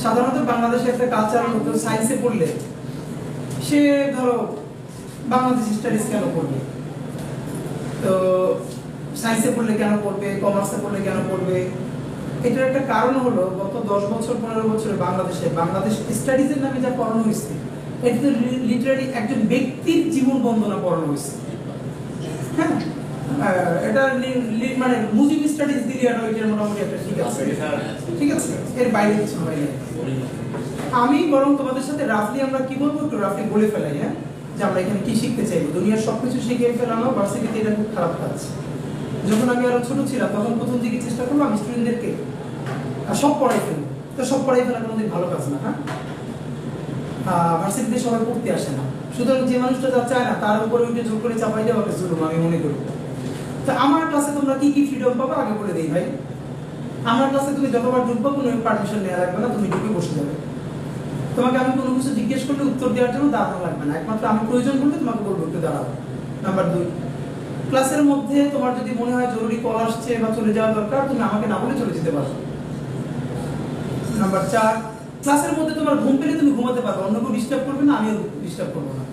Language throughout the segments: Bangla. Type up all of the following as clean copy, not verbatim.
সাধারণত বাংলাদেশে একটা কালচার হতো সায়েন্সে পড়লে সে ধরো বাংলাদেশ স্টাডিজ কেন পড়বে, তো সায়েন্সে পড়লে কেন পড়বে, কমার্সে পড়লে কেন পড়বে। এটার একটা কারণ হলো গত 10 বছর 15 বছরে বাংলাদেশ স্টাডিজের নামে যা পড়ানো হয়েছে এটা তো লিটারালি একজন ব্যক্তির জীবন বন্দনা পড়ানো হয়েছে। হ্যাঁ, এটা মানে মুজিব স্টাডিজ দিলে এটা মোটামুটি একটা ঠিক আছে, এর বাইরে কিছু হয় না। আমি বরং তোমাদের সাথে রাফলি আমরা কি বলবো একটু রাফলি বলে ফেলাই, হ্যাঁ, যে আমরা এখানে কি শিখতে চাইবো। দুনিয়ার সবকিছু শিখে ফেলানো ভার্সিটিতে এটা খুব খারাপ কাজ। যখন আমি আরো ছোট ছিলাম তখন প্রথম দিকে চেষ্টা করলাম স্টুডেন্টদেরকে সব পড়াই ফেলবো, তো সব পড়াই ফেলা কোনোদিন ভালো কাজ না। হ্যাঁ, ভার্সিটিতে সবাই পড়তে আসে না, সুতরাং যে মানুষটা যা চায় না তার উপরে উঠে জোর করে চাপাই দেওয়া হবে জুলুম আমি মনে করি। তো আমার ক্লাসে তোমরা কি কি ফ্রিডম পাবে আগে বলে দেই ভাই। আমার ক্লাসে তুমি যতবার ঢুকবো কোনো পারমিশন নেওয়া লাগবে না, তুমি ঢুকে বসে যাবে। তোমাকে আমি কোনো কিছু জিজ্ঞেস করলে উত্তর দেওয়ার জন্য দাঁড়ানো লাগবে না, একমাত্র আমি প্রয়োজন করলে তোমাকে বলবো একটু দাঁড়াও। নাম্বার 2, ক্লাসের মধ্যে তোমার যদি মনে হয় জরুরি কল আসছে বা চলে যাওয়া দরকার, তুমি আমাকে না বলে চলে যেতে পারো। নাম্বার 4, ক্লাসের মধ্যে তোমার ঘুম পেলে তুমি ঘুমাতে পারবে, অন্য কেউ ডিস্টার্ব করবে না, আমিও ডিস্টার্ব করবো না।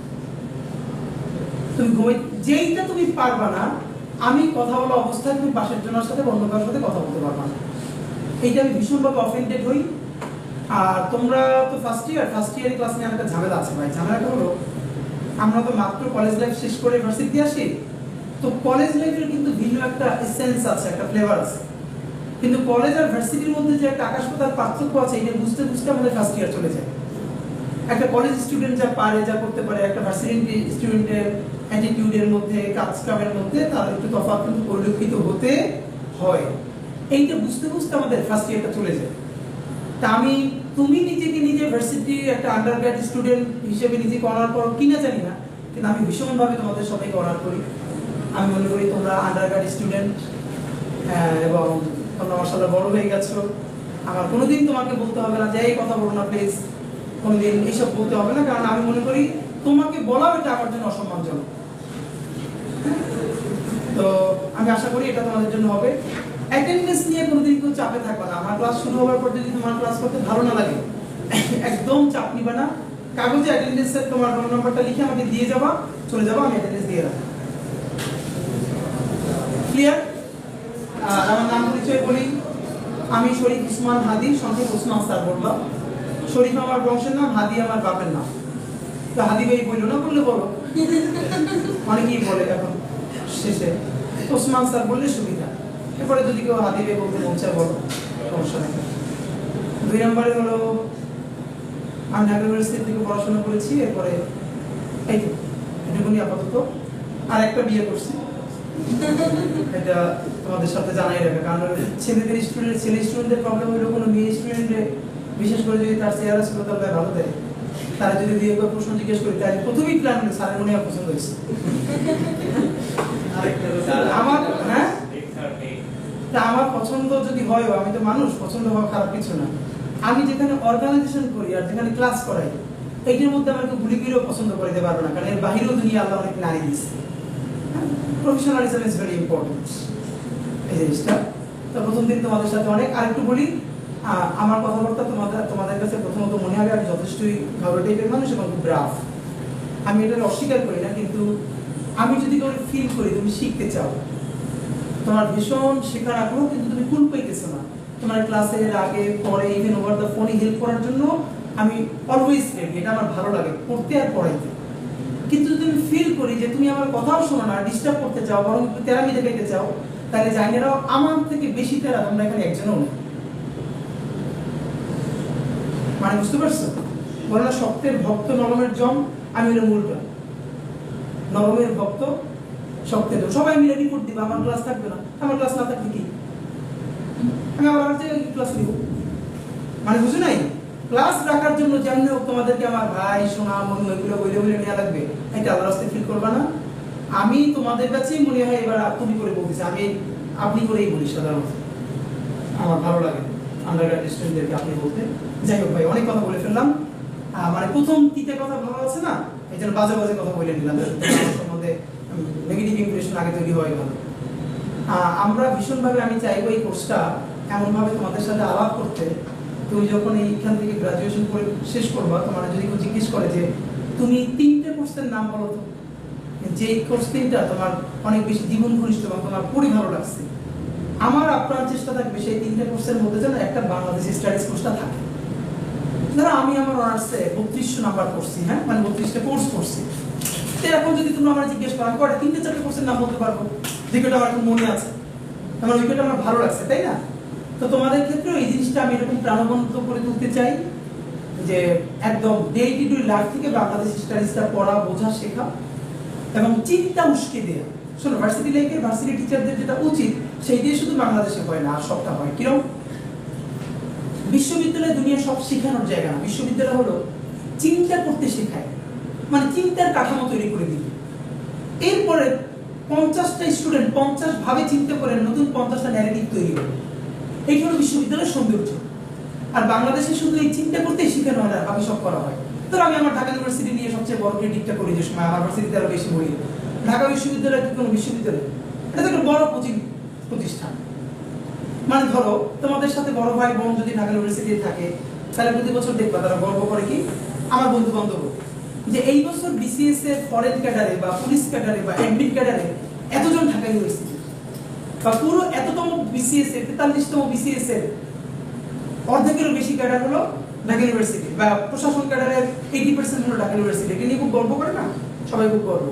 তুমি ঘুমাই যেইটা তুমি পারবা না, আমি কথা বলা অবস্থায় তুমি পাশের জনের সাথে অন্য কারোর সাথে কথা বলতে পারবা না। এইটা আমি ভীষণভাবে অফেন্ডেড হই। আর তোমরা তো ফার্স্ট ইয়ারের ক্লাস নিয়ে একটা ঝামেলা আছে ভাই। ঝামেলাটা হলো আমরা তো মাত্র কলেজ লাইফ শেষ করে ইউনিভার্সিটি আসি, তো কলেজ লাইফের কিন্তু ভিন্ন একটা এসেন্স আছে, একটা ফ্লেভার আছে। কিন্তু কলেজ আর ভার্সিটির মধ্যে যে একটা আকাশ পাতাল পার্থক্য আছে, এটা বুঝতে বুঝতে আমাদের ফার্স্ট ইয়ার চলে যায়। একটা কলেজ স্টুডেন্ট যা পারে, যা করতে পারে, একটা ভার্সিটি স্টুডেন্টের অ্যাটিটিউডের মধ্যে, কাজকামের মধ্যে তার একটু তফাৎ কিন্তু পরিলক্ষিত হতে হয়। এইটা বুঝতে বুঝতে আমাদের ফার্স্ট ইয়ারটা চলে যায়। তা তুমি নিজেকে নিজে ভার্সিটি একটা আন্ডারগ্রেড স্টুডেন্ট হিসেবে নিজেকে অনার করো কিনা জানি না, কিন্তু আমি ভীষণভাবে তোমাদের সবাইকে অনার করি। আমি মনে করি তোমরা আন্ডারগ্রেড স্টুডেন্ট এবং তোমরা মাশাআল্লাহ বড় হয়ে গেছো। আমার কোনোদিন তোমাকে বলতে হবে না যে এই কথা বলো না প্লিজ, কোনোদিন এইসব বলতে হবে না, কারণ আমি মনে করি তোমাকে বলা এটা আমার জন্য অসম্মানজনক। তো আমি আশা করি এটা তোমাদের জন্য হবে। অ্যাটেন্ডেন্স নিয়ে কোনোদিন কেউ চাপে থাকবে না। আমার ক্লাস শুরু হওয়ার পর যদি তোমার ক্লাস করতে ভালো না লাগে একদম চাপ নিবে না, কাগজে অ্যাটেন্ডেন্সের তোমার রোল নাম্বারটা লিখে আমাকে দিয়ে যাবা, চলে যাবা, আমি অ্যাটেন্ডেন্স দিয়ে রাখবো। ক্লিয়ার? আমার নাম পরিচয় বলি, আমি শরীফ উসমান হাদি, সংক্ষেপ উসমান স্যার বললাম। শরীফ আমার বংশের নাম, হাদি আমার বাপের নাম। তো হাদি ভাই বললো না, বললে বলো, অনেকেই বলে এখন শেষে, উসমান স্যার বললে সুবিধা। এরপরে যদি কেউ হাদি ভাই বলতে মন চায় বলো, সমস্যা নেই। 2 নম্বরে হলো আমি ঢাকা ইউনিভার্সিটি থেকে পড়াশোনা করেছি, এরপরে এই তো এটুকুনি আপাতত। আর একটা বিয়ে করছি, এটা তোমাদের সাথে জানাই রাখবে, কারণ ছেলে স্টুডেন্টদের প্রবলেম হলো কোনো মেয়ে স্টুডেন্টে বিশেষ করে যদি তার চেহারা ছিল তাহলে ভালো দেয়, তারা যদি দিয়ে কোনো প্রশ্ন জিজ্ঞেস করি তাহলে প্রথমেই প্ল্যান হলে স্যারের মনে হয় পছন্দ হয়েছে আমার। হ্যাঁ, আমার পছন্দ যদি হয়, আমি তো মানুষ, পছন্দ হওয়া খারাপ কিছু না। আমি যেখানে অর্গানাইজেশন করি আর যেখানে ক্লাস করাই, এইটার মধ্যে আমার কেউ গুলি করেও পছন্দ করে দিতে পারবে না, কারণ এর বাহিরেও দুনিয়া আল্লাহ অনেক নারী দিচ্ছে। প্রফেশনালিজম ইজ ভেরি ইম্পর্টেন্ট, এই জিনিসটা। তো প্রথম দিন তোমাদের সাথে অনেক, আরেকটু বলি, আমার কথাবার্তা তোমাদের কাছে প্রথমত মনে হবে আমি যথেষ্টই ঘাবড়ে টাইপের মানুষ এবং খুব রাফ। আমি এটা অস্বীকার করি না, কিন্তু আমি যদি কোনো ফিল করি তুমি শিখতে চাও, তোমার ভীষণ শেখার আগ্রহ, কিন্তু তুমি কুল পাইতেছো না, তোমার ক্লাসের আগে পরে ইভেন ওভার দ্য ফোনে হেল্প করার জন্য আমি অলওয়েজ রেডি, এটা আমার ভালো লাগে পড়তে আর পড়াইতে। কিন্তু যদি আমি ফিল করি যে তুমি আমার কথাও শোনো না, ডিস্টার্ব করতে চাও, বরং তেরামি দেখাইতে চাও, তাহলে জানিরাও আমার থেকে বেশি তেরা তোমরা এখানে একজনও নেই। মানে বুঝতে পারছো? বলে না শক্তের ভক্ত নরমের জম, আমি হলো মূলটা। নরমের ভক্ত শক্তের জম, সবাই মিলে রিপোর্ট দিবে, আমার ক্লাস থাকবে না, আমার ক্লাস না থাকলে কি আমি আবার ক্লাস নিব? মানে বুঝো নাই? ক্লাস রাখার জন্য যেমন হোক তোমাদেরকে আমার ভাই সোনা মনু এগুলো বলে বলে নেওয়া লাগবে, এটা আল্লাহর রাস্তায় ফিল করবা না। আমি তোমাদের কাছেই মনে হয় এবার তুমি করে বলতেছি, আমি আপনি করেই বলি সাধারণত, আমার ভালো লাগে আন্ডারগ্রেড স্টুডেন্টদেরকে আপনি বলতে। যাই হোক ভাই, অনেক কথা বলে ফেললাম। মানে প্রথম তিনটে কথা ভালো আছে না, এই জন্য বাজে বাজে কথা বলে নিলাম, সম্বন্ধে নেগেটিভ ইমপ্রেশন আগে তৈরি হয় ভালো। আমরা ভীষণভাবে আমি চাইবো এই কোর্সটা এমনভাবে তোমাদের সাথে আলাপ করতে তুমি যখন এইখান থেকে গ্রাজুয়েশন করে শেষ করবা, তোমার যদি কেউ জিজ্ঞেস করে যে তুমি 3টে কোর্সের নাম বলো তো, যে কোর্স 3টা তোমার অনেক বেশি জীবন ঘনিষ্ঠ এবং তোমার খুবই ভালো লাগছে, আমার আপনার চেষ্টা থাকবে সেই 3টে কোর্সের মধ্যে যেন একটা বাংলাদেশি স্টাডিজ কোর্সটা থাকে। ধরো আমি আমার অনার্সে 3200 নাম্বার করছি, হ্যাঁ, মানে 32টা কোর্স করছি। তো এখন যদি তুমি আমার জিজ্ঞেস করো, আমি কয়টা 3-4টে কোর্সের নাম বলতে পারবো, যেটা আমার এখন মনে আছে, আমার ওইটা আমার ভালো লাগছে, তাই না? তো তোমাদের ক্ষেত্রেও এই জিনিসটা আমি এরকম প্রাণবন্ত করে তুলতে চাই যে একদম ডে টু লাইফ থেকে বাংলাদেশি স্টাডিজটা পড়া, বোঝা, শেখা এবং চিন্তা উস্কে দেওয়া। শোনো, ভার্সিটি লাইফে ভার্সিটি টিচারদের যেটা উচিত সেই দিয়ে শুধু বাংলাদেশে হয় না, আর সবটা হয় কিরকম। বিশ্ববিদ্যালয় দুনিয়া সব শেখানোর জায়গা না, বিশ্ববিদ্যালয় হলো চিন্তা করতে শেখায়, মানে চিন্তার কাঠামো তৈরি করে দিবে। এরপরে 50টা স্টুডেন্ট 50 ভাবে চিন্তা করে নতুন 50টা ন্যারেটিভ তৈরি হবে। এই হলো বিশ্ববিদ্যালয়ের সৌন্দর্য। আর বাংলাদেশে শুধু এই চিন্তা করতেই শেখানো হয় না, বাকি সব করা হয়। তো আমি আমার ঢাকা ইউনিভার্সিটি নিয়ে সবচেয়ে বড় ক্রেডিটটা করি, যে সময় আমার ভার্সিটিতে আরো বেশি বলি। ঢাকা বিশ্ববিদ্যালয় কি কোনো বিশ্ববিদ্যালয়? এটা তো একটা বড় কোচিং প্রতিষ্ঠান। মানে ধরো তোমাদের সাথে বড় ভাই বোন যদি ঢাকা ইউনিভার্সিটিতে থাকে, তাহলে প্রতি বছর দেখবা তারা গর্ব করে কি, আমার বন্ধু বান্ধব, যে এই বছর বিসিএস এর ফরেন ক্যাডারে বা পুলিশ ক্যাডারে বা অ্যাডমিন ক্যাডারে এতজন ঢাকা ইউনিভার্সিটি, বা পুরো এততম বিসিএস এর 43তম বিসিএস এর অর্ধেকেরও বেশি ক্যাডার হলো ঢাকা ইউনিভার্সিটি, বা প্রশাসন ক্যাডারের 80% হলো ঢাকা ইউনিভার্সিটি। এটা নিয়ে খুব গর্ব করে না সবাই, খুব গর্ব।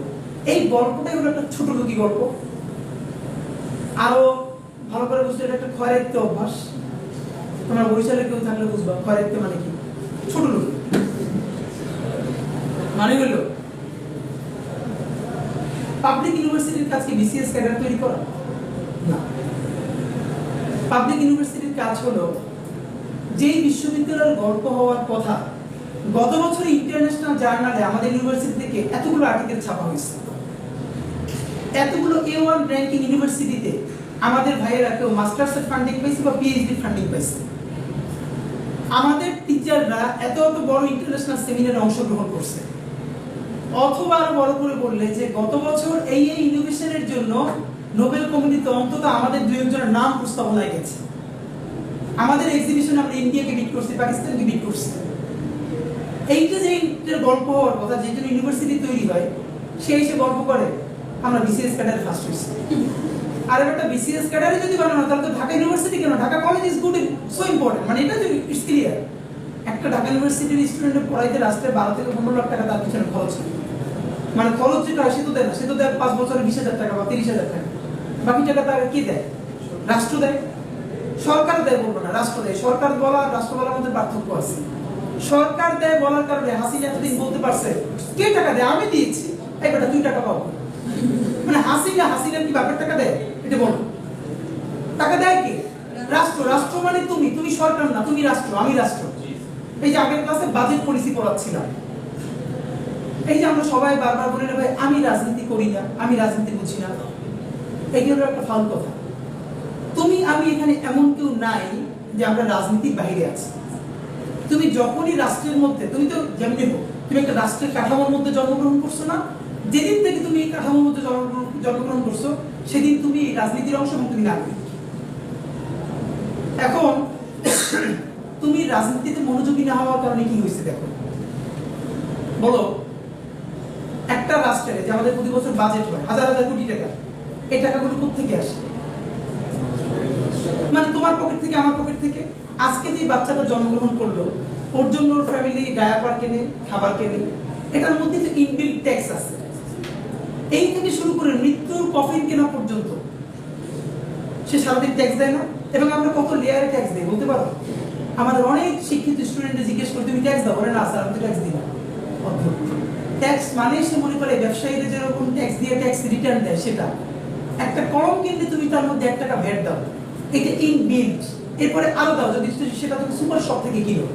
এই গল্পটাই হলো একটা ছোট লোকি গল্প। আরো ভালো করে বুঝতে, এটা একটা খয়রাইত্য অভ্যাস। তোমরা বরিশালে কেউ থাকলে বুঝবা খয়রাইত্য মানে কি। ছোট লোক মানে হলো পাবলিক ইউনিভার্সিটির কাজ কি বিসিএস ক্যাডার তৈরি করা না। পাবলিক ইউনিভার্সিটির কাজ হলো যেই বিশ্ববিদ্যালয়ের গল্প হওয়ার কথা, গত বছর ইন্টারন্যাশনাল জার্নালে আমাদের ইউনিভার্সিটি থেকে এতগুলো আর্টিকেল ছাপা হয়েছে, এতগুলো A1 র্যাঙ্কিং ইউনিভার্সিটিতে আমাদের ভাইয়েরা কেউ মাস্টার্সের ফান্ডিং পাইছে বা পিএইচডি ফান্ডিং পাইছে। আমাদের টিচাররা এত এত বড় ইন্টারন্যাশনাল সেমিনারে অংশগ্রহণ করছে। অথবা আরো বড় করে বললে যে গত বছর এই ইনোভেশনের জন্য নোবেল কমিটিতে অন্তত আমাদের 2-1 নাম প্রস্তাবনায় গেছে। আমাদের এক্সিবিশনে আমরা ইন্ডিয়াকে বিট করছি, পাকিস্তানকে বিট করছি। এইটা যে গল্প হওয়ার কথা, যে জন্য ইউনিভার্সিটি তৈরি হয়, সে এসে গল্প করে আমরা বিসিএস ক্যাডারে ফার্স্ট হয়েছি। আর একটা বিসিএস ক্যাডারে যদি বানানো, তাহলে তো ঢাকা ইউনিভার্সিটি কেন, Dhaka college is good, so important. মানে এটা ইটস ক্লিয়ার, একটা ঢাকা ইউনিভার্সিটির স্টুডেন্টের পড়াইতে রাস্তায় 12 থেকে 15 লাখ টাকা তার পিছনে খরচ হয়। মানে খরচ যেটা সে তো দেয় না, সে তো দেয় 5 বছরে 20,000 টাকা বা 30,000 টাকা। বাকি টাকা তাকে কি দেয়? রাষ্ট্র দেয়। সরকার দেয় বলবো না, রাষ্ট্র দেয়। সরকার বলা আর রাষ্ট্র বলার মধ্যে পার্থক্য আছে। সরকার দেয় বলার কারণে হাসিনা এতদিন বলতে পারছে কে টাকা দেয়, আমি দিয়েছি, এই বেটা 2 টাকা পাবো। মানে হাসিনা কি বাপের টাকা দেয়? এটা বলো, টাকা দেয় কে? রাষ্ট্র। রাষ্ট্র মানে তুমি সরকার না, তুমি রাষ্ট্র, আমি রাষ্ট্র। এই যে আগের ক্লাসে বাজেট পলিসি পড়াচ্ছিলাম, এই যে আমরা সবাই বারবার বলে ভাই আমি রাজনীতি করি না, আমি রাজনীতি বুঝি না, এই হলো একটা ফাউল কথা। তুমি আমি এখানে এমন কেউ নাই যে আমরা রাজনীতির বাইরে আছি। তুমি যখনই রাষ্ট্রের মধ্যে, তুমি তো যেমনি হোক, তুমি একটা রাষ্ট্রের কাঠামোর মধ্যে জন্মগ্রহণ করছো না, যেদিন থেকে তুমি এই কাঠামোর মধ্যে জন্মগ্রহণ করছো সেদিন তুমি এই রাজনীতির অংশ এবং তুমি নাগরিক। এখন তুমি রাজনীতিতে মনোযোগী না হওয়ার কারণে কি হয়েছে দেখো, বলো। একটা রাষ্ট্রের যে আমাদের প্রতি বছর বাজেট হয় 1000 কোটি টাকা, এই টাকাগুলো কোথেকে আসে? মানে তোমার পকেট থেকে, আমার পকেট থেকে। আজকে যে বাচ্চাটা জন্মগ্রহণ করলো, ওর জন্য ওর ফ্যামিলি ডায়াপার কেনে, খাবার কেনে, এটার মধ্যে যে ইনবিল্ট ট্যাক্স আছে, এই থেকে শুরু করে মৃত্যুর কফিন কেনা পর্যন্ত সে সারাদিন ট্যাক্স দেয় না। এবং আমরা কত লেয়ারে ট্যাক্স দিই বলতে পারো? আমাদের অনেক শিক্ষিত স্টুডেন্টদের জিজ্ঞেস করে তুমি ট্যাক্স দাও, বলে না স্যার আমি তো ট্যাক্স দিই না। ট্যাক্স মানে সে মনে করে ব্যবসায়ীরা যেরকম ট্যাক্স দিয়ে ট্যাক্স রিটার্ন দেয় সেটা। একটা কলম কিনলে তুমি তার মধ্যে 1 টাকা ভ্যাট দাও, এটা ইনবিল্ট। এরপরে আরো দাও, যদি সেটা তুমি সুপার শপ থেকে কিনো,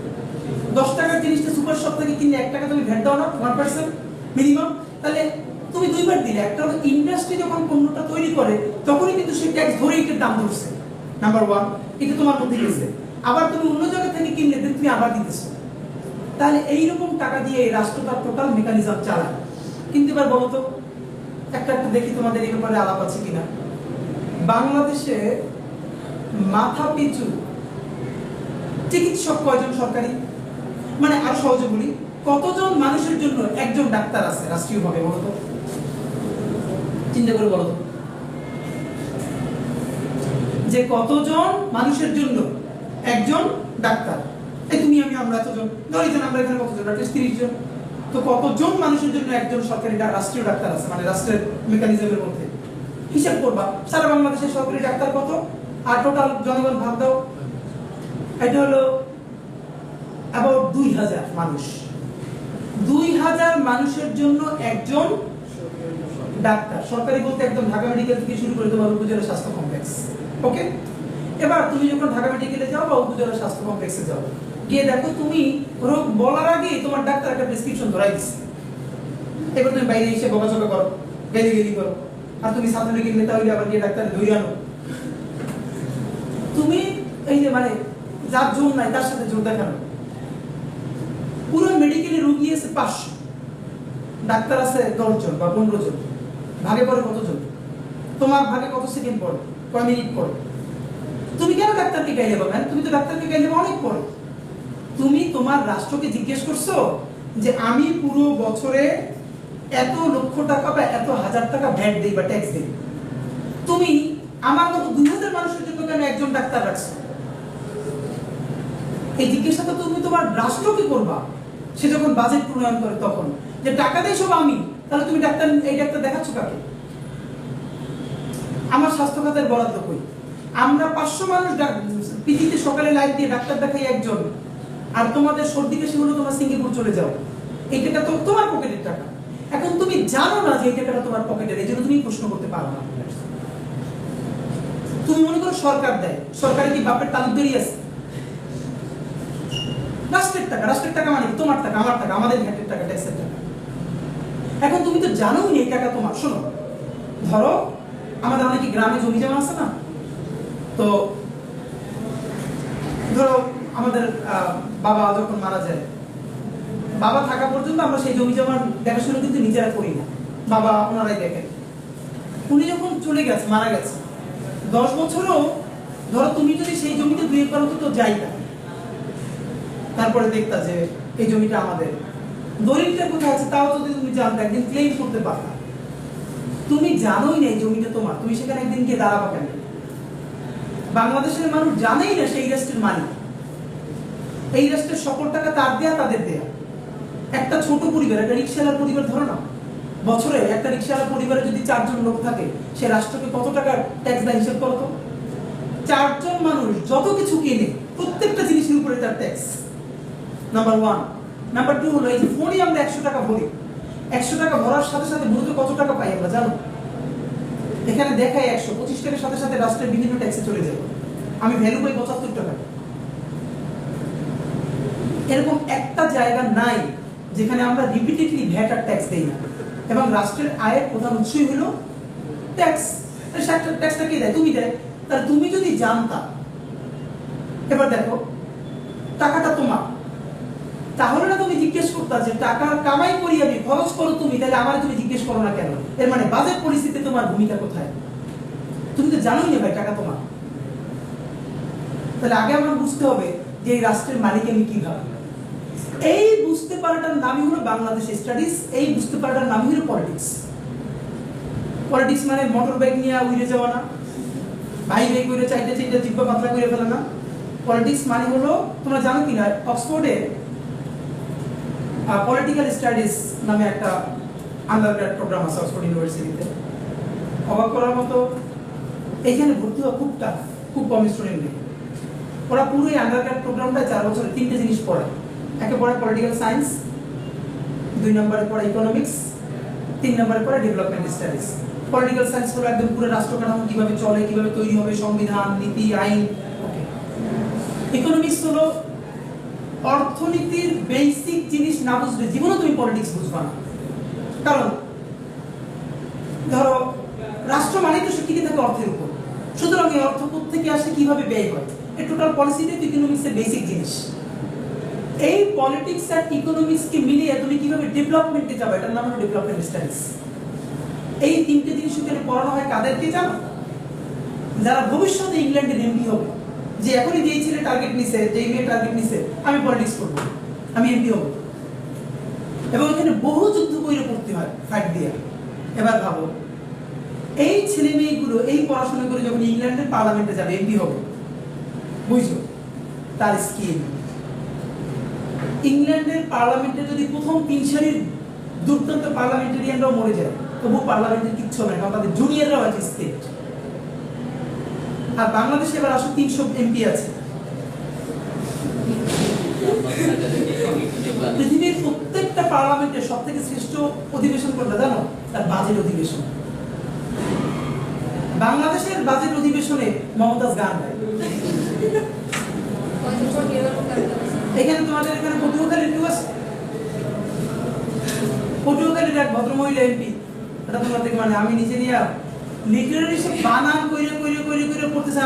10 টাকার জিনিসটা সুপার শপ থেকে কিনলে 1 টাকা তুমি ভ্যাট দাও না, 1% মিনিমাম। তাহলে তুমি 2 বার দিলে। একটা ইন্ডাস্ট্রি যখন পণ্যটা তৈরি করে তখনই কিন্তু সেই ট্যাক্স ধরে এটার দাম ধরছে। নাম্বার 1, এটা তোমার মধ্যে গেছে। আবার তুমি অন্য জায়গা থেকে কিনলে তুমি আবার দিতেছো। তাহলে এইরকম টাকা দিয়ে এই রাষ্ট্র তার টোটাল মেকানিজম চালায়। কিন্তু এবার বলো তো, একটা দেখি তোমাদের এই ব্যাপারে আলাপ আছে কিনা। বাংলাদেশে মাথা পিছু চিকিৎসক কয়জন সরকারি? মানে আরো সহজে বলি, কতজন মানুষের জন্য একজন ডাক্তার আছে রাষ্ট্রীয়ভাবে বলতো? চিন্তা করে বলো তো, যে কতজন মানুষের জন্য একজন ডাক্তার? এই তুমি আমি আমরা এতজন, ধরিজন আমরা এখানে কতজন? 30 জন। তো কতজন মানুষের জন্য একজন সরকারি রাষ্ট্রীয় ডাক্তার আছে, মানে রাষ্ট্রের মেকানিজমের মধ্যে? হিসাব করবা সারা বাংলাদেশের সরকারি ডাক্তার কত, আর টোটাল জনগণ ভাগ দাও। এটা হলো অ্যাবাউট 2000 মানুষ। 2000 মানুষের জন্য একজন ডাক্তার। সরকারি বলতে একদম ঢাকা মেডিকেল থেকে শুরু করে তোমার উপজেলা স্বাস্থ্য কমপ্লেক্স। ওকে, এবার তুমি যখন ঢাকা মেডিকেলে যাও বা উপজেলা স্বাস্থ্য কমপ্লেক্সে যাও, গিয়ে দেখো তুমি রোগ বলার আগে তোমার ডাক্তার একটা প্রেসক্রিপশন ধরাই দিচ্ছে। এবার তুমি বাইরে এসে বকাঝকা করো, গালিগালি করো, আর তুমি ছাত্রলীগের নেতা হইলে আবার গিয়ে ডাক্তার ধরে আনো। তুমি এই যে মানে যার জোর নাই তার সাথে জোর দেখানো। পুরো মেডিকেলে রোগী আছে 500, ডাক্তার আছে 10 জন বা 15 জন। ভাগে পড়ে কতজন? তোমার ভাগে কত সেকেন্ড পড়ে, কয় মিনিট পড়ে? তুমি কেন ডাক্তারকে গাইলে পাবেন? তুমি তো ডাক্তারকে গাইলে অনেক পড়ে। তুমি তোমার রাষ্ট্রকে জিজ্ঞেস করছো যে আমি পুরো বছরে এত লক্ষ টাকা বা এত হাজার টাকা ভ্যাট দেই বা ট্যাক্স দেই, তুমি আমার মতো 2000 মানুষের জন্য কেন একজন ডাক্তার রাখছো? এই জিজ্ঞাসা তো তুমি তোমার রাষ্ট্রকে করবা। সে যখন বাজেট প্রণয়ন করে তখন, যে টাকা দেয় সব আমি, তাহলে তুমি ডাক্তার এই ডাক্তার দেখাচ্ছ কাকে? আমার স্বাস্থ্য খাতের বরাদ্দ কই? আমরা 500 মানুষ পিজিতে সকালে লাইন দিয়ে ডাক্তার দেখাই একজন, আর তোমাদের সর্দি কাশি হলো তোমার সিঙ্গাপুর চলে যাও। এই টাকা তো তোমার পকেটের টাকা। এখন তুমি জানো না যে এই টাকাটা তোমার পকেটের, এই জন্য তুমি প্রশ্ন করতে পারো না। তুমি মনে করো সরকার দেয়, সরকারে কি বাপের তালুকদারি আছে? রাষ্ট্রের টাকা, রাষ্ট্রের টাকা মানে তোমার টাকা, আমার টাকা, আমাদের ভ্যাটের টাকা, ট্যাক্সের টাকা। এখন তুমি তো জানোই না এই টাকা তোমার। শোনো, ধরো আমাদের অনেকে গ্রামে জমি জমা আছে না, তো ধরো আমাদের বাবা যখন মারা যায়, বাবা থাকা পর্যন্ত আমরা সেই জমি জমার দেখাশোনা কিন্তু নিজেরা করি না, বাবা ওনারাই দেখেন। উনি যখন চলে গেছে, মারা গেছে, 10 বছরও ধরো তুমি যদি সেই জমিতে 2 একর তো যাইতা, তারপরে দেখতা যে এই জমিটা আমাদের, দলিলটা কোথায় আছে তাও যদি তুমি জানতে, একদিন ক্লেম করতে পারতা। তুমি জানোই না এই জমিটা তোমার, তুমি সেখানে একদিন গিয়ে দাঁড়াবা কেন? বাংলাদেশের মানুষ জানেই না সেই রাষ্ট্রের মালিক। এই রাষ্ট্রের সকল টাকা তার দেয়া, তাদের দেয়া। একটা ছোট পরিবার, একটা রিক্সাওয়ালার পরিবার ধরো না, বছরে একটা রিক্সাওয়ালার পরিবারে যদি 4 জন লোক থাকে, সে রাষ্ট্রকে কত টাকা ট্যাক্স দেয় হিসাব করো তো। 4 জন মানুষ যত কিছু কিনে, প্রত্যেকটা জিনিসের উপরে তার ট্যাক্স। নাম্বার 1। নাম্বার 2 হলো এই যে ফোনে আমরা 100 টাকা ভরি, 100 টাকা ভরার সাথে সাথে মূলত কত টাকা পাই আমরা জানো? এখানে দেখায় 125 টাকার সাথে সাথে রাষ্ট্রের বিভিন্ন ট্যাক্সে চলে যায়। আমি ভ্যালু পাই 75 টাকা। এরকম একটা জায়গা নাই যেখানে আমরা রিপিটেডলি ভ্যাট আর ট্যাক্স দেই না, এবং রাষ্ট্রের আয়ের প্রধান উৎসই হলো ট্যাক্স। ট্যাক্সটা কে দেয়? তুমি দেয়। তাহলে তুমি যদি জানতা, এবার দেখো টাকাটা তোমার, তাহলে না তুমি জিজ্ঞেস করতা যে টাকা কামাই করি আমি, খরচ করো তুমি, তাহলে আমার তুমি জিজ্ঞেস করো না কেন? এর মানে বাজেট পরিস্থিতিতে তোমার ভূমিকা কোথায়? তুমি তো জানোই না ভাই টাকা তোমার। তাহলে আগে আমার বুঝতে হবে যে এই রাষ্ট্রের মালিক আমি কিভাবে। এই বুঝতে পারাটার নামই হলো বাংলাদেশ স্টাডিজ, এই বুঝতে পারাটার নামই হলো পলিটিক্স। পলিটিক্স মানে মোটর বাইক নিয়ে উড়ে যাওয়া না, ভাই ভাই করে চাইতে চাইতে জিব্বা পাতলা করে ফেলে না। পলিটিক্স মানে হলো, তোমরা জানো কিনা, অক্সফোর্ডে পলিটিক্যাল স্টাডিজ নামে একটা আন্ডারগ্রেড প্রোগ্রাম আছে অক্সফোর্ড ইউনিভার্সিটিতে। অবাক করার মতো, এখানে ভর্তি হওয়া খুব টাফ, খুব কম স্টুডেন্ট নেই। ওরা পুরো আন্ডারগ্রেড প্রোগ্রামটা 4 বছরে 3টে জিনিস পড়ায়। একে পড়ায় পলিটিক্যাল সায়েন্স, 2 নম্বরে পড়ে ইকোনমিক্স, 3 নম্বরে পড়ে ডেভেলপমেন্ট স্টাডিজ। পলিটিক্যাল সায়েন্স হলো একদম পুরো রাষ্ট্র কাঠামো কিভাবে চলে, কিভাবে তৈরি হবে, সংবিধান, নীতি, আইন। ওকে। ইকোনমিক্স হলো অর্থনীতির বেসিক জিনিস না বুঝলে জীবনে তুমি পলিটিক্স বুঝবা না। কারণ ধরো রাষ্ট্র মানে তো টিকে থাকে অর্থের উপর, সুতরাং এই অর্থ থেকে আসে, কিভাবে ব্যয় হয়, এই টোটাল পলিসিতে ইকোনমিক্সের বেসিক জিনিস। এই পলিটিক্স আর ইকোনমিক্সকে মিলিয়ে তুমি কিভাবে ডেভেলপমেন্টে যাবে, এটার নাম হলো ডেভেলপমেন্ট স্টাডিজ। এই 3টে জিনিস এখানে পড়ানো হয় কাদেরকে জানো? যারা ভবিষ্যতে ইংল্যান্ডের এমপি হবে, যে এখনই যেই ছেলে টার্গেট নিছে, যেই মেয়ে টার্গেট নিছে, আমি পলিটিক্স করবো, আমি এমপি হবো, এবং এখানে বহু যুদ্ধ করে করতে হয় ফাইট দিয়ে। এবার ভাবো এই ছেলে মেয়েগুলো এই পড়াশোনা করে যখন ইংল্যান্ডের পার্লামেন্টে যাবে, এমপি হবে, বুঝছো তার স্কিম। ইংল্যান্ডের পার্লামেন্টে যদি প্রথম 3 সারির দুর্দান্ত পার্লামেন্টারিয়ানরাও মরে যায়, তবু পার্লামেন্টের কিচ্ছু হবে না, কারণ তাদের জুনিয়ররাও আছে স্টেট। আর বাংলাদেশে এবার আসলে 300 এমপি আছে। পৃথিবীর প্রত্যেকটা পার্লামেন্টের সব থেকে শ্রেষ্ঠ অধিবেশন কোনটা জানো? তার বাজেট অধিবেশন। বাংলাদেশের বাজেট অধিবেশনে মমতাজ গান গায়। এখানে তোমাদের এখানে পটুয়াখালীর কেউ আছে? পটুয়াখালীর এক ভদ্রমহিলা এমপি, এটা তোমাদের মানে আমি নিজে নিয়ে লিটারালি সে বানান কইরে কইরে কইরে কইরে পড়তেছে।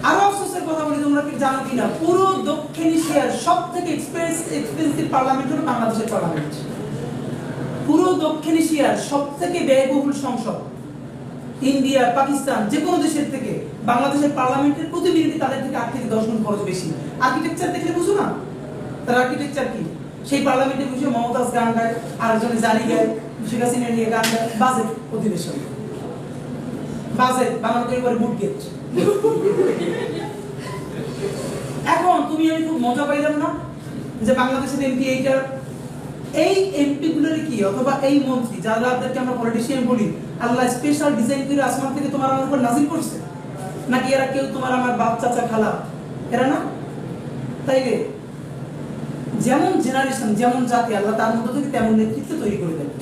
আরো আফসোসের কথা বলি, তোমরা কি জানো কিনা পুরো দক্ষিণ এশিয়ার সবথেকে এক্সপেন্সিভ পার্লামেন্ট হলো বাংলাদেশের পার্লামেন্ট। পুরো দক্ষিণ এশিয়ার সবথেকে ব্যয়বহুল সংসদ ইন্ডিয়া, পাকিস্তান, যে কোনো দেশের থেকে বাংলাদেশের পার্লামেন্টের প্রতি মিনিটে তাদের থেকে 8 থেকে 10 গুণ খরচ বেশি। আর্কিটেকচার দেখলে বুঝো না তার আর্কিটেকচার কি? সেই পার্লামেন্টে বসে মমতাজ গান গায়, আরেকজনে জারি গায়, শেখ হাসিনা নিয়ে গান গায়। বাজেট অধিবেশন, বাজেট বানানো করে বুট গেট। এখন তুমি আমি খুব মজা পাইলাম না যে বাংলাদেশের এমপি এইটা, এই এমপি গুলোর কি অথবা এই মন্ত্রী যাদেরকে আমরা পলিটিশিয়ান বলি, আল্লাহ স্পেশাল ডিজাইন করে আসমান থেকে তোমার আমার উপর নাজিল করছে নাকি এরা কেউ তোমার আমার বাপ চাচা খালা? এরা না। তাইলে যেমন জেনারেশন যেমন জাতি, আল্লাহ তার মধ্যে থেকে তেমন নেতৃত্ব তৈরি করে দেবে।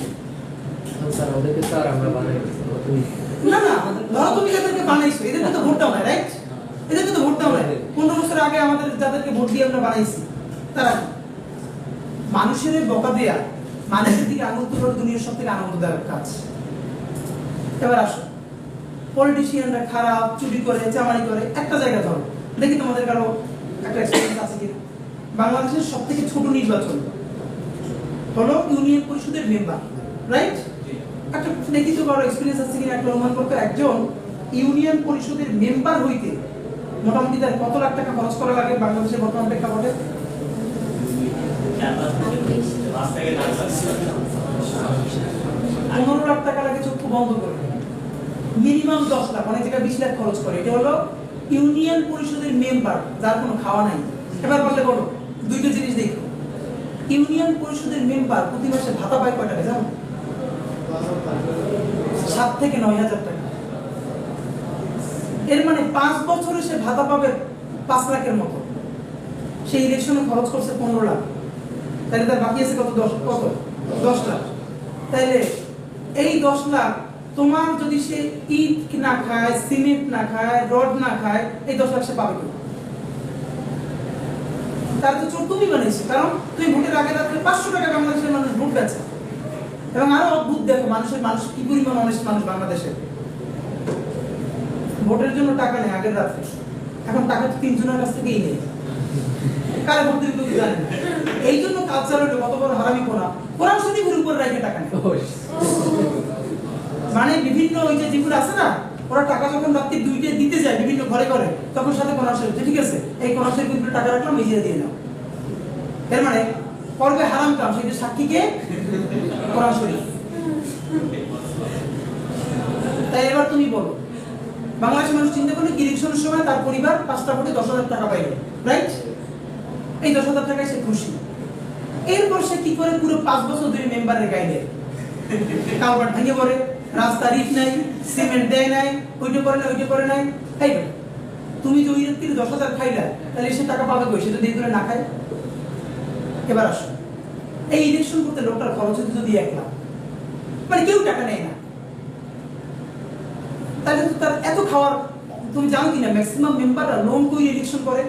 না না, ধরো তুমি যাদেরকে বানাইছো এদেরকে তো ভোট দাও না, রাইট? এদেরকে তো ভোট দাও না। 15 বছর আগে আমাদের যাদেরকে ভোট দিয়ে আমরা বানাইছি, তারা মানুষের বকা দেয়া, মানুষের দিকে আঙুল তোলার দুনিয়ার সব থেকে আনন্দদায়ক কাজ। এবার আসো, পলিটিশিয়ানরা খারাপ, চুরি করে, চামারি করে, একটা জায়গা ধরো, দেখি তোমাদের কারো একটা এক্সপেরিয়েন্স আছে কিনা। বাংলাদেশের সব থেকে ছোট নির্বাচন হলো ইউনিয়ন পরিষদের মেম্বার, রাইট? একটা দেখি তো কারো এক্সপেরিয়েন্স আছে কিনা, একটা অনুমান করতে। একজন ইউনিয়ন পরিষদের মেম্বার হইতে মোটামুটি তার কত লাখ টাকা খরচ করা লাগে বাংলাদেশের বর্তমান প্রেক্ষাপটে? 15 লাখ টাকা লাগে চক্ষু বন্ধ করে, মিনিমাম 10 লাখ, অনেক জায়গায় 20 লাখ খরচ করে। এটা হলো ইউনিয়ন পরিষদের মেম্বার যার কোনো খাওয়া নাই। এবার বললে বলো, দুইটা জিনিস দেখো, ইউনিয়ন পরিষদের মেম্বার প্রতি মাসে ভাতা পায় কয় টাকা জানো? 7 থেকে 9,000 টাকা। এর মানে 5 বছরে সে ভাতা পাবে 5 লাখের মতো। সে ইলেকশনে খরচ করছে 15 লাখ, তাহলে তার বাকি আছে কত? 10 লাখ। তাহলে এই 10 লাখ তোমার যদি সে ইট না খায়, সিমেন্ট না খায়, রড না খায়, এই 10 লাখ সে পাবে কি? তার তো চোর তুমি বানিয়েছো, কারণ তুমি ভোটের আগে রাত্রে 500 টাকা বাংলাদেশের মানুষ ভোট বেচে। এবং আরো অদ্ভুত দেখো, মানুষ কি পরিমাণ অনেস্ট মানুষ বাংলাদেশে। ভোটের জন্য টাকা নেই আগের রাত্রে, এখন টাকা তো 3 জনের কাছ থেকেই নেই। কারে ভোট দিতে তুমি জানেন না। এই জন্য কালচার হলো কত বড় হারামি কোরআন শরীফের উপর রেখে টাকা নেই। মানে বিভিন্ন ওই যে যেগুলো আছে না, ওরা টাকা যখন রাত্রি 2টায় দিতে যায় বিভিন্ন ঘরে ঘরে, তখন সাথে কোরআন শরীফ, ঠিক আছে এই কোরআন শরীফের টাকা রাখলাম, এই দিয়ে নাও। এর মানে পর্বে হারাম কাম, সেটা সাক্ষীকে কোরআন শরীফ। তাই এবার তুমি বলো, বাংলাদেশের মানুষ চিন্তা করলে ইলেকশনের সময় তার পরিবার 5টা ভোটে 10,000 টাকা পাইল, রাইট? এই 10,000 টাকায় সে খুশি। এরপর সে কি করে পুরো 5 বছর ধরে মেম্বারের গায়ে দেয়, কালভার্ট ভেঙে পড়ে, রাস্তা রিট নাই, সিমেন্ট দেয় নাই, ওইটা করে নাই। তাই তুমি যে ওই থেকে 10,000 খাইলা, তাহলে সে টাকা পাবে কই? সে যদি এই করে না খায়। এবার আসো, এই ইলেকশন করতে লোকটার খরচ হতে যদি 1 লাখ, মানে কেউ টাকা নেয় না, তাহলে তো তার এত খাওয়ার। তুমি জানো কিনা ম্যাক্সিমাম মেম্বাররা লোন করে ইলেকশন করে,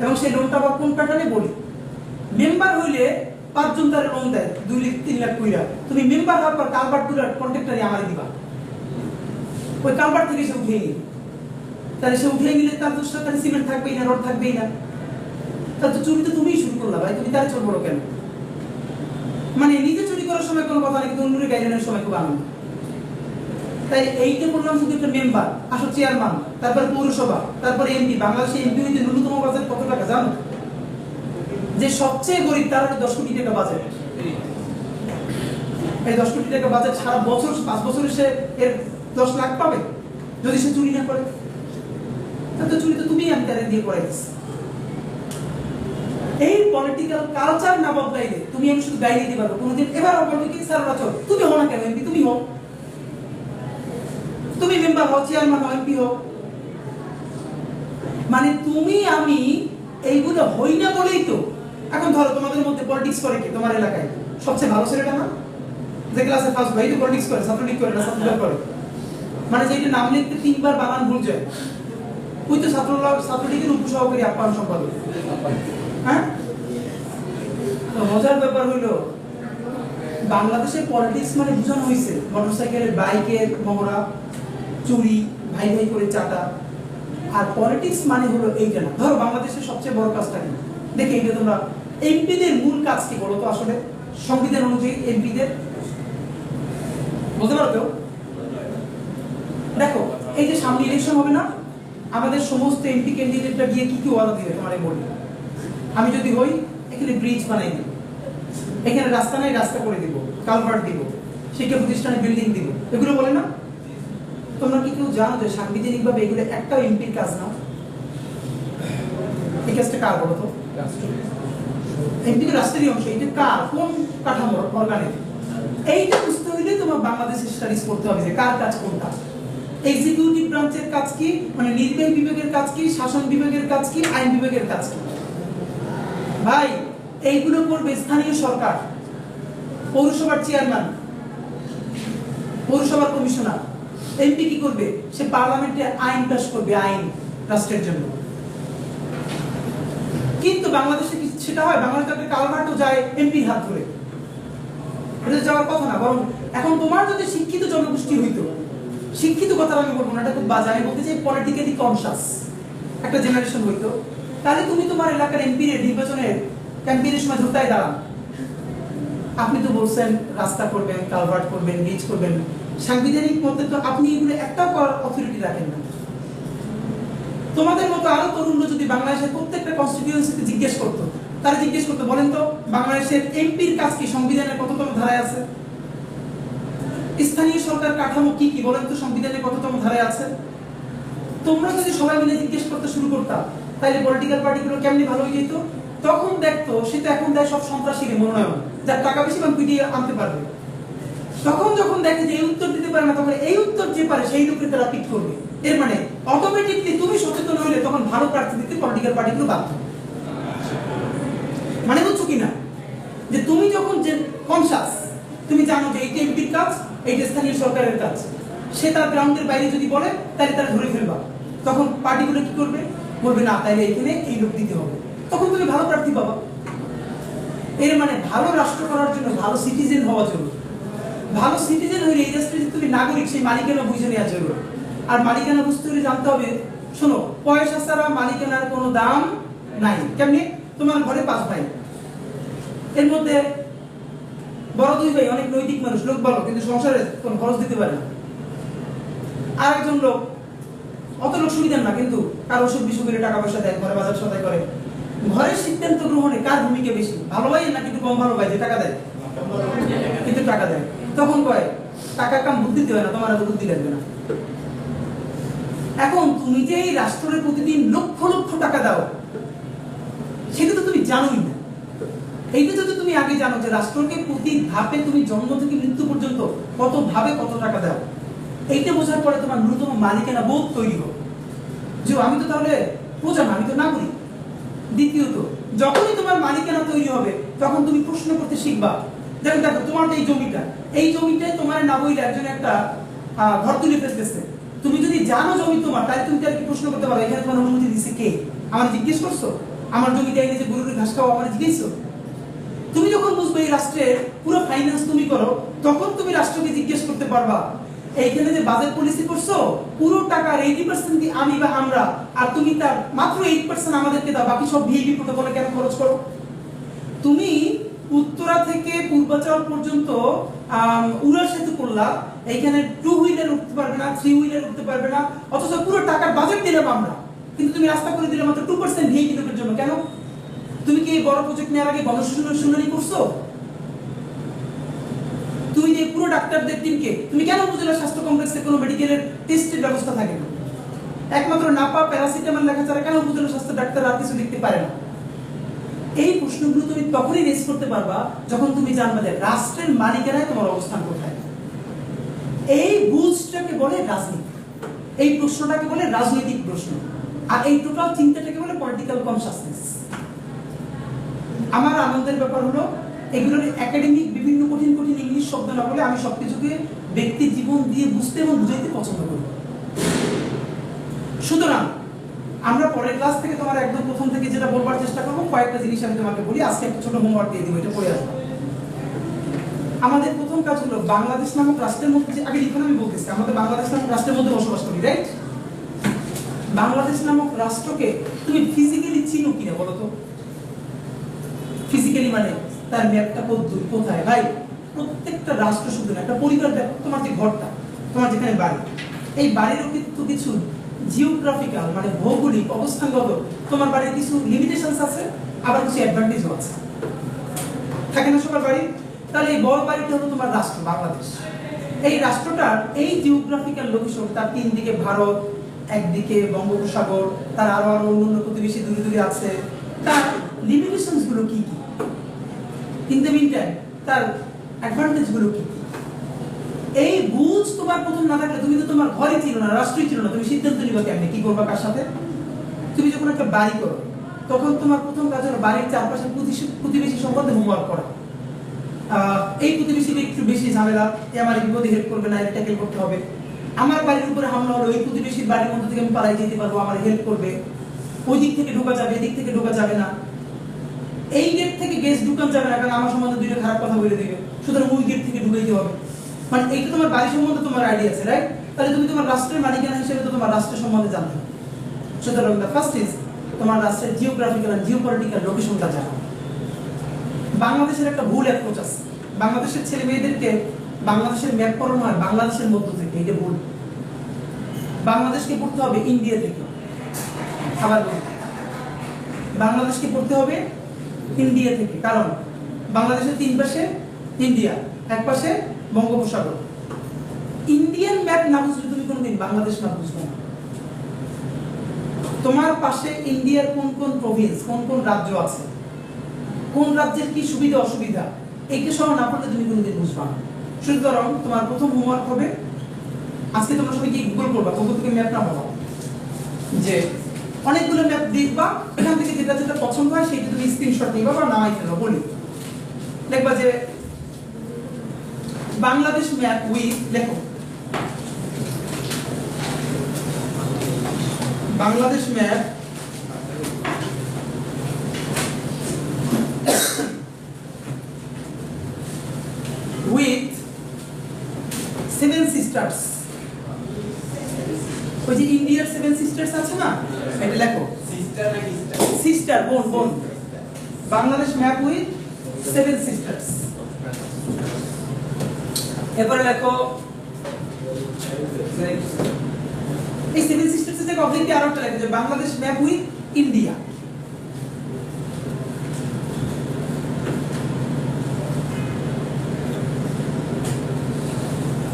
এবং সেই লোনটা আবার কোন প্যাটার্নে বলি, মেম্বার হইলে 5 জন তার লোন দেয় 2 লাখ 3 লাখ কইরা। তুমি মেম্বার হওয়ার পর কালভার্ট গুলার কন্ট্রাক্টরই আমারে দিবা, ওই কালভার্ট থেকে সে উঠিয়ে নিবে। তাহলে সে উঠিয়ে নিলে তার তো সরকারি সিমেন্ট থাকবেই না, রড থাকবেই না। তাহলে তো চুরি তো তুমিই শুরু করলা ভাই, তুমি তার চোর বড় কেন? মানে নিজে চুরি করার সময় কোনো কথা নেই, কিন্তু অন্যের গাইডেনের সময় খুব আনন্দ। তাই এইটা বললাম শুধু একটা মেম্বার, আসো চেয়ারম্যান, তারপরে পৌরসভা, তারপরে এমপি। বাংলাদেশে এমপি হইতে ন্যূনতম বাজেট কত টাকা জানো? যে সবচেয়ে গরিব তার 10 কোটি টাকা বাজেট। এই 10 কোটি টাকা বাজেট সারা বছর 5 বছরে সে এর 10 লাখ পাবে যদি সে চুরি না করে। তাহলে চুরি তো তুমি আমি তারে দিয়ে করাইছিস। এই পলিটিক্যাল কালচার না বদলাইলে তুমি আমি শুধু গাইলে দিতে পারবো কোনদিন। এবার বলবে কি স্যার রাচল তুমি হও না কেন এমপি? তুমি হও, তুমি মেম্বার হও, চেয়ারম্যান হও, এমপি হও। মানে তুমি আমি এইগুলো হই না বলেই তো এখন ধরো তোমাদের মধ্যে পলিটিক্স করে কে তোমার এলাকায়? সবচেয়ে ভালো ছেলেটা না, যে ক্লাসে ফার্স্ট ভাই তো পলিটিক্স করে, ছাত্রলীগ করে না ছাত্রদল করে। মানে যেটা নাম লিখতে 3 বার বানান ভুল যায়, ওই তো ছাত্রলীগের উপসভাপতি আপ্যায়ন সম্পাদক। হ্যাঁ, তো মজার ব্যাপার হইলো বাংলাদেশের পলিটিক্স মানে বুঝানো হয়েছে মোটরসাইকেলের বাইকের মহড়া, চুরি, ভাই ভাই করে চাটা। আর পলিটিক্স মানে হলো এইটা না। ধরো বাংলাদেশের সবচেয়ে বড় কাজটা কি দেখে, এইটা তোমরা এমপিদের মূল কাজ কি বলো তো? আসলে সংবিধান অনুযায়ী এমপিদের বলতে পারো কেউ? দেখো এই যে সামনে ইলেকশন হবে না, আমাদের সমস্ত এমপি ক্যান্ডিডেটরা গিয়ে কি কি ওয়াদা দিবে তোমারে বলি। আমি যদি হই এখানে ব্রিজ বানাই দিব, এখানে রাস্তা নাই রাস্তা করে দিব, কালভার্ট দিব, শিক্ষা প্রতিষ্ঠানে বিল্ডিং দিব, এগুলো বলে না? তোমরা কি কেউ জানো যে সাংবিধানিক ভাবে এগুলো একটাও এমপির কাজ না? এই কাজটা কার বলো তো? এমপি তো রাষ্ট্রেরই অংশ। এটা কার, কোন কাঠামোর অর্গানের? এইটা বুঝতে হইলে তোমার বাংলাদেশের স্টাডিজ করতে হবে যে কার কাজ কোনটা। এক্সিকিউটিভ ব্রাঞ্চের কাজ কি, মানে নির্বাহী বিভাগের কাজ কি, শাসন বিভাগের কাজ কি, আইন বিভাগের কাজ কি। ভাই এইগুলো করবে স্থানীয় সরকার, পৌরসভার চেয়ারম্যান, পৌরসভার কমিশনার। এমপি কি করবে? সে পার্লামেন্টে আইন পাস করবে, আইন রাষ্ট্রের জন্য। কিন্তু বাংলাদেশে কি সেটা হয়? বাংলাদেশে একটা কালভার্টও যায় এমপির হাত ধরে, এটা যাওয়ার কথা না। বরং এখন তোমার যদি শিক্ষিত জনগোষ্ঠী হইতো, শিক্ষিত কথা আমি বলবো না, এটা খুব বাজে, আমি বলতে চাই পলিটিক্যালি কনসাস একটা জেনারেশন হইতো, তাহলে তুমি তোমার এলাকার এমপি এর নির্বাচনের ক্যাম্পেইনের সময় ধরতাই দাঁড়ান। আপনি তো বলছেন রাস্তা করবেন, কালভার্ট করবেন, ব্রিজ করবেন, সাংবিধানিক মতে তো আপনি এগুলো একটাও করার অথরিটি রাখেন না। তোমাদের মতো আরো তরুণরা যদি বাংলাদেশের প্রত্যেকটা কনস্টিটিউয়েন্সিতে জিজ্ঞেস করতো, তারা জিজ্ঞেস করতো বলেন তো বাংলাদেশের এমপির কাজ কি সংবিধানের কততম ধারায় আছে? স্থানীয় সরকার কাঠামো কি কি বলেন তো সংবিধানের কততম ধারায় আছে? তোমরা যদি সবাই মিলে জিজ্ঞেস করতে শুরু করতা, তাহলে পলিটিক্যাল পার্টিগুলো কেমনি ভালো হয়ে যেত। তখন দেখতো সে তো এখন দেয় সব সন্ত্রাসীকে মনোনয়ন, যার টাকা বেশি এবং পিটিয়ে আনতে পারবে। তখন যখন দেখে যে এই উত্তর দিতে পারে না, তখন এই উত্তর যে পারে সেই লোককে তারা পিক করবে। এর মানে অটোমেটিকলি তুমি সচেতন হইলে তখন ভালো প্রার্থী দিতে পলিটিক্যাল পার্টিগুলো বাধ্য। মানে বুঝছো কিনা? যে তুমি যখন যে কনসাস, তুমি জানো যে এইটা এমপির কাজ, এইটা স্থানীয় সরকারের কাজ, সে তার গ্রাউন্ডের বাইরে যদি বলে তাহলে তারা ধরে ফেলবা। তখন পার্টিগুলো কি করবে? বলবে না তাইলে এখানে এই লোক দিতে হবে, তখন তুমি ভালো প্রার্থী পাবা। এর মানে ভালো রাষ্ট্র করার জন্য ভালো সিটিজেন হওয়া জরুরি। ভালো সিটিজেন হইলে এই রাষ্ট্রে যে তুমি নাগরিক, সেই মালিকানা বুঝে নেওয়া জরুরি। আর মালিকানা বুঝতে হলে জানতে হবে, শোনো, পয়সা ছাড়া মালিকানার কোনো দাম নাই। কেমনি? তোমার ঘরে 5 ভাই, এর মধ্যে বড় 2 ভাই অনেক নৈতিক মানুষ, লোক ভালো, কিন্তু সংসারে কোনো খরচ দিতে পারে না। আর একজন লোক অত লোক সুবিধার না, কিন্তু কার ওষুধ বিসুখের টাকা পয়সা দেয়, ঘরে বাজার সদাই করে। ঘরের সিদ্ধান্ত গ্রহণে কার ভূমিকা বেশি? ভালো ভাই নাকি একটু কম ভালো ভাই যে টাকা দেয়? কিন্তু টাকা দেয়। তখন কয় টাকা কাম বুদ্ধি দিতে হয় না, তোমার এত বুদ্ধি লাগবে না। এখন তুমি যে এই রাষ্ট্রের প্রতিদিন লক্ষ লক্ষ টাকা দাও, সেটা তো তুমি জানোই না। এইটা যদি তুমি আগে জানো যে রাষ্ট্রকে প্রতি ধাপে তুমি জন্ম থেকে মৃত্যু পর্যন্ত কত ভাবে কত টাকা দাও, এইটা বোঝার পরে তোমার ন্যূনতম মালিকানা বোধ তৈরি হবে যে আমি তো তাহলে প্রজা না, আমি তো নাগরিক। দ্বিতীয়ত, যখনই তোমার মালিকানা তৈরি হবে তখন তুমি প্রশ্ন করতে শিখবা। দেখো দেখো তোমার এই জমিটাই তোমার না বইলে একজন একটা ঘর তুলে ফেলতেছে। তুমি যদি জানো জমি তোমার, তাহলে তুমি তার কি প্রশ্ন করতে পারো এখানে তোমার অনুমতি দিচ্ছে কে? আমার জিজ্ঞেস করছো? আমার জমিটা এনে যে গরুর ঘাস খাওয়া আমার জিজ্ঞেসছো? তুমি যখন বুঝবে এই রাষ্ট্রের পুরো ফাইন্যান্স তুমি করো, তখন তুমি রাষ্ট্রকে জিজ্ঞেস করতে পারবা এইখানে যে বাজেট পলিসি করছো, পুরো টাকার 80% কি আমি বা আমরা, আর তুমি তার মাত্র 8% আমাদেরকে দাও, বাকি সব ভিআইপি প্রোটোকলে কেন খরচ করো? তুমি উত্তরা থেকে পূর্বাচল পর্যন্ত উড়া সেতু করলা, এইখানে 2 হুইলার পারবে না, 3 হুইলার উঠতে পারবে না, অথচ পুরো টাকার বাজেট দিলাম আমরা, কিন্তু তুমি রাস্তা করে দিলে মাত্র 2% ভিআইপি লোকের জন্য। কেন? তুমি কি এই বড় প্রজেক্ট নেওয়ার আগে গণশুনানি করছো? তুমি যে পুরো ডাক্তারদের টিমকে তুমি কেন উপজেলা স্বাস্থ্য কমপ্লেক্সে কোনো মেডিকেলের টেস্টের ব্যবস্থা থাকে না? একমাত্র নাপা প্যারাসিটামল লেখা ছাড়া কেন উপজেলা স্বাস্থ্য ডাক্তার আর কিছু লিখতে পারে না? এই প্রশ্নগুলো তুমি তখনই রেজ করতে পারবা যখন তুমি জানবা যে রাষ্ট্রের মালিকানায় তোমার অবস্থান কোথায়। এই বুঝটাকে বলে রাজনীতি, এই প্রশ্নটাকে বলে রাজনৈতিক প্রশ্ন, আর এই টোটাল চিন্তাটাকে বলে পলিটিক্যাল কনসাসনেস। আমার আনন্দের ব্যাপার হলো এগুলোর একাডেমিক বিভিন্ন কঠিন কঠিন ইংলিশ শব্দ না বলে আমি সবকিছুকে ব্যক্তি জীবন দিয়ে বুঝতে এবং বুঝাইতে পছন্দ করি। সুতরাং আমরা পরের ক্লাস থেকে তোমার একদম প্রথম থেকে যেটা বলবার চেষ্টা করবো, কয়েকটা জিনিস আমি তোমাকে বলি। আজকে একটা ছোট হোমওয়ার্ক দিয়ে দিব, এটা পড়ে আসবো। আমাদের প্রথম কাজ হলো বাংলাদেশ নামক রাষ্ট্রের মধ্যে, আগে লিখুন আমি বলতেছি, আমাদের বাংলাদেশ নামক রাষ্ট্রের মধ্যে বসবাস করি, রাইট? বাংলাদেশ নামক রাষ্ট্রকে তুমি ফিজিক্যালি চিনো কিনা বলো তো? ফিজিক্যালি মানে তার ম্যাপটা কোথায়? ভাই প্রত্যেকটা রাষ্ট্র শুধু না, একটা পরিবার, তোমার যে ঘরটা, তোমার যেখানে বাড়ি, এই বাড়িরও কিন্তু কিছু জিওগ্রাফিক্যাল মানে ভৌগোলিক অবস্থানগত তোমার বাড়ির কিছু লিমিটেশনস আছে, আবার কিছু অ্যাডভান্টেজও আছে, থাকে না সবার বাড়ি? তাহলে এই বড় বাড়িটা হলো তোমার রাষ্ট্র বাংলাদেশ। এই রাষ্ট্রটার এই জিওগ্রাফিক্যাল লোকেশন, তার তিন দিকে ভারত, একদিকে বঙ্গোপসাগর, তার আরো আরো অন্যান্য প্রতিবেশী দূরে দূরে আছে, তার লিমিটেশনস গুলো কি কি, ইন দ্য মিন টাইম তার অ্যাডভান্টেজ গুলো কি কি, এই বুঝ তোমার প্রথম না থাকলে তুমি তো তোমার ঘরে ছিল না, রাষ্ট্রই ছিল না, তুমি সিদ্ধান্ত নিবা কেমনে কি করবা কার সাথে? তুমি যখন একটা বাড়ি করো তখন তোমার প্রথম কাজ হলো বাড়ির চারপাশে প্রতিবেশী সম্বন্ধে হোমওয়ার্ক করা। এই প্রতিবেশীকে একটু বেশি ঝামেলা, এ আমার বিপদে হেল্প করবে না, ট্যাকেল করতে হবে। আমার বাড়ির উপরে হামলা হলো, ওই প্রতিবেশীর বাড়ির মধ্যে থেকে আমি পালাই যেতে পারবো, আমার হেল্প করবে, ওই দিক থেকে ঢোকা যাবে, এদিক থেকে ঢোকা যাবে না, এই গেট থেকে গেস্ট ঢুকান যাবে না, কারণ আমার সম্বন্ধে দুইটা খারাপ কথা বলে দিবে, সুতরাং ওই গেট থেকে ঢুকাইতে হবে। মানে এইটা তোমার বাড়ি সম্বন্ধে তোমার আইডিয়া আছে, রাইট? তাহলে তুমি তোমার রাষ্ট্রের মালিকানা হিসেবে তো তোমার রাষ্ট্রের সম্বন্ধে জানতে হবে। সুতরাং দ্য ফার্স্ট ইজ তোমার রাষ্ট্রের জিওগ্রাফিক্যাল এন্ড জিওপলিটিক্যাল লোকেশনটা জানা। বাংলাদেশের একটা ভুল অ্যাপ্রোচ আছে, বাংলাদেশের ছেলে মেয়েদেরকে বাংলাদেশের ম্যাপ পড়ানো হয় বাংলাদেশের মধ্য থেকে, এটা ভুল। বাংলাদেশকে পড়তে হবে ইন্ডিয়া থেকে। আবার বাংলাদেশকে পড়তে হবে ইন্ডিয়া থেকে, কারণ বাংলাদেশের তিন পাশে ইন্ডিয়া, এক পাশে বঙ্গোপসাগর। ইন্ডিয়ান ম্যাপ না বুঝলে তুমি কোনদিন বাংলাদেশ না বুঝবে না। তোমার পাশে ইন্ডিয়ার কোন কোন প্রভিন্স, কোন কোন রাজ্য আছে, কোন রাজ্যের কি সুবিধা অসুবিধা, এইটা সব না পড়লে তুমি কোনদিন বুঝবে না। সুতরাং তোমার প্রথম হোমওয়ার্ক হবে, আজকে তোমরা সবাই কি গুগল করবা, গুগল থেকে ম্যাপ না পাবো, যে অনেকগুলো ম্যাপ দেখবা, এখান থেকে যেটা যেটা পছন্দ হয় সেটা তুমি স্ক্রিনশট নিবা বা নামাই ফেলো। বলি দেখবা যে বাংলাদেশ ম্যাপ উইথ, লেখো বাংলাদেশ ম্যাপ উইথ 7 সিস্টার্স। ওই যে ইন্ডিয়ার 7 সিস্টার্স আছে না, এটা লেখো। সিস্টার নাকি সিস্টার? বোন, বোন। Bangladesh map with 7 sisters. এবারে লেখো এই 7 সিস্টার্স এর জায়গায় অবজেক্টে আরেকটা লেখো যে বাংলাদেশ ম্যাপ উইথ ইন্ডিয়া।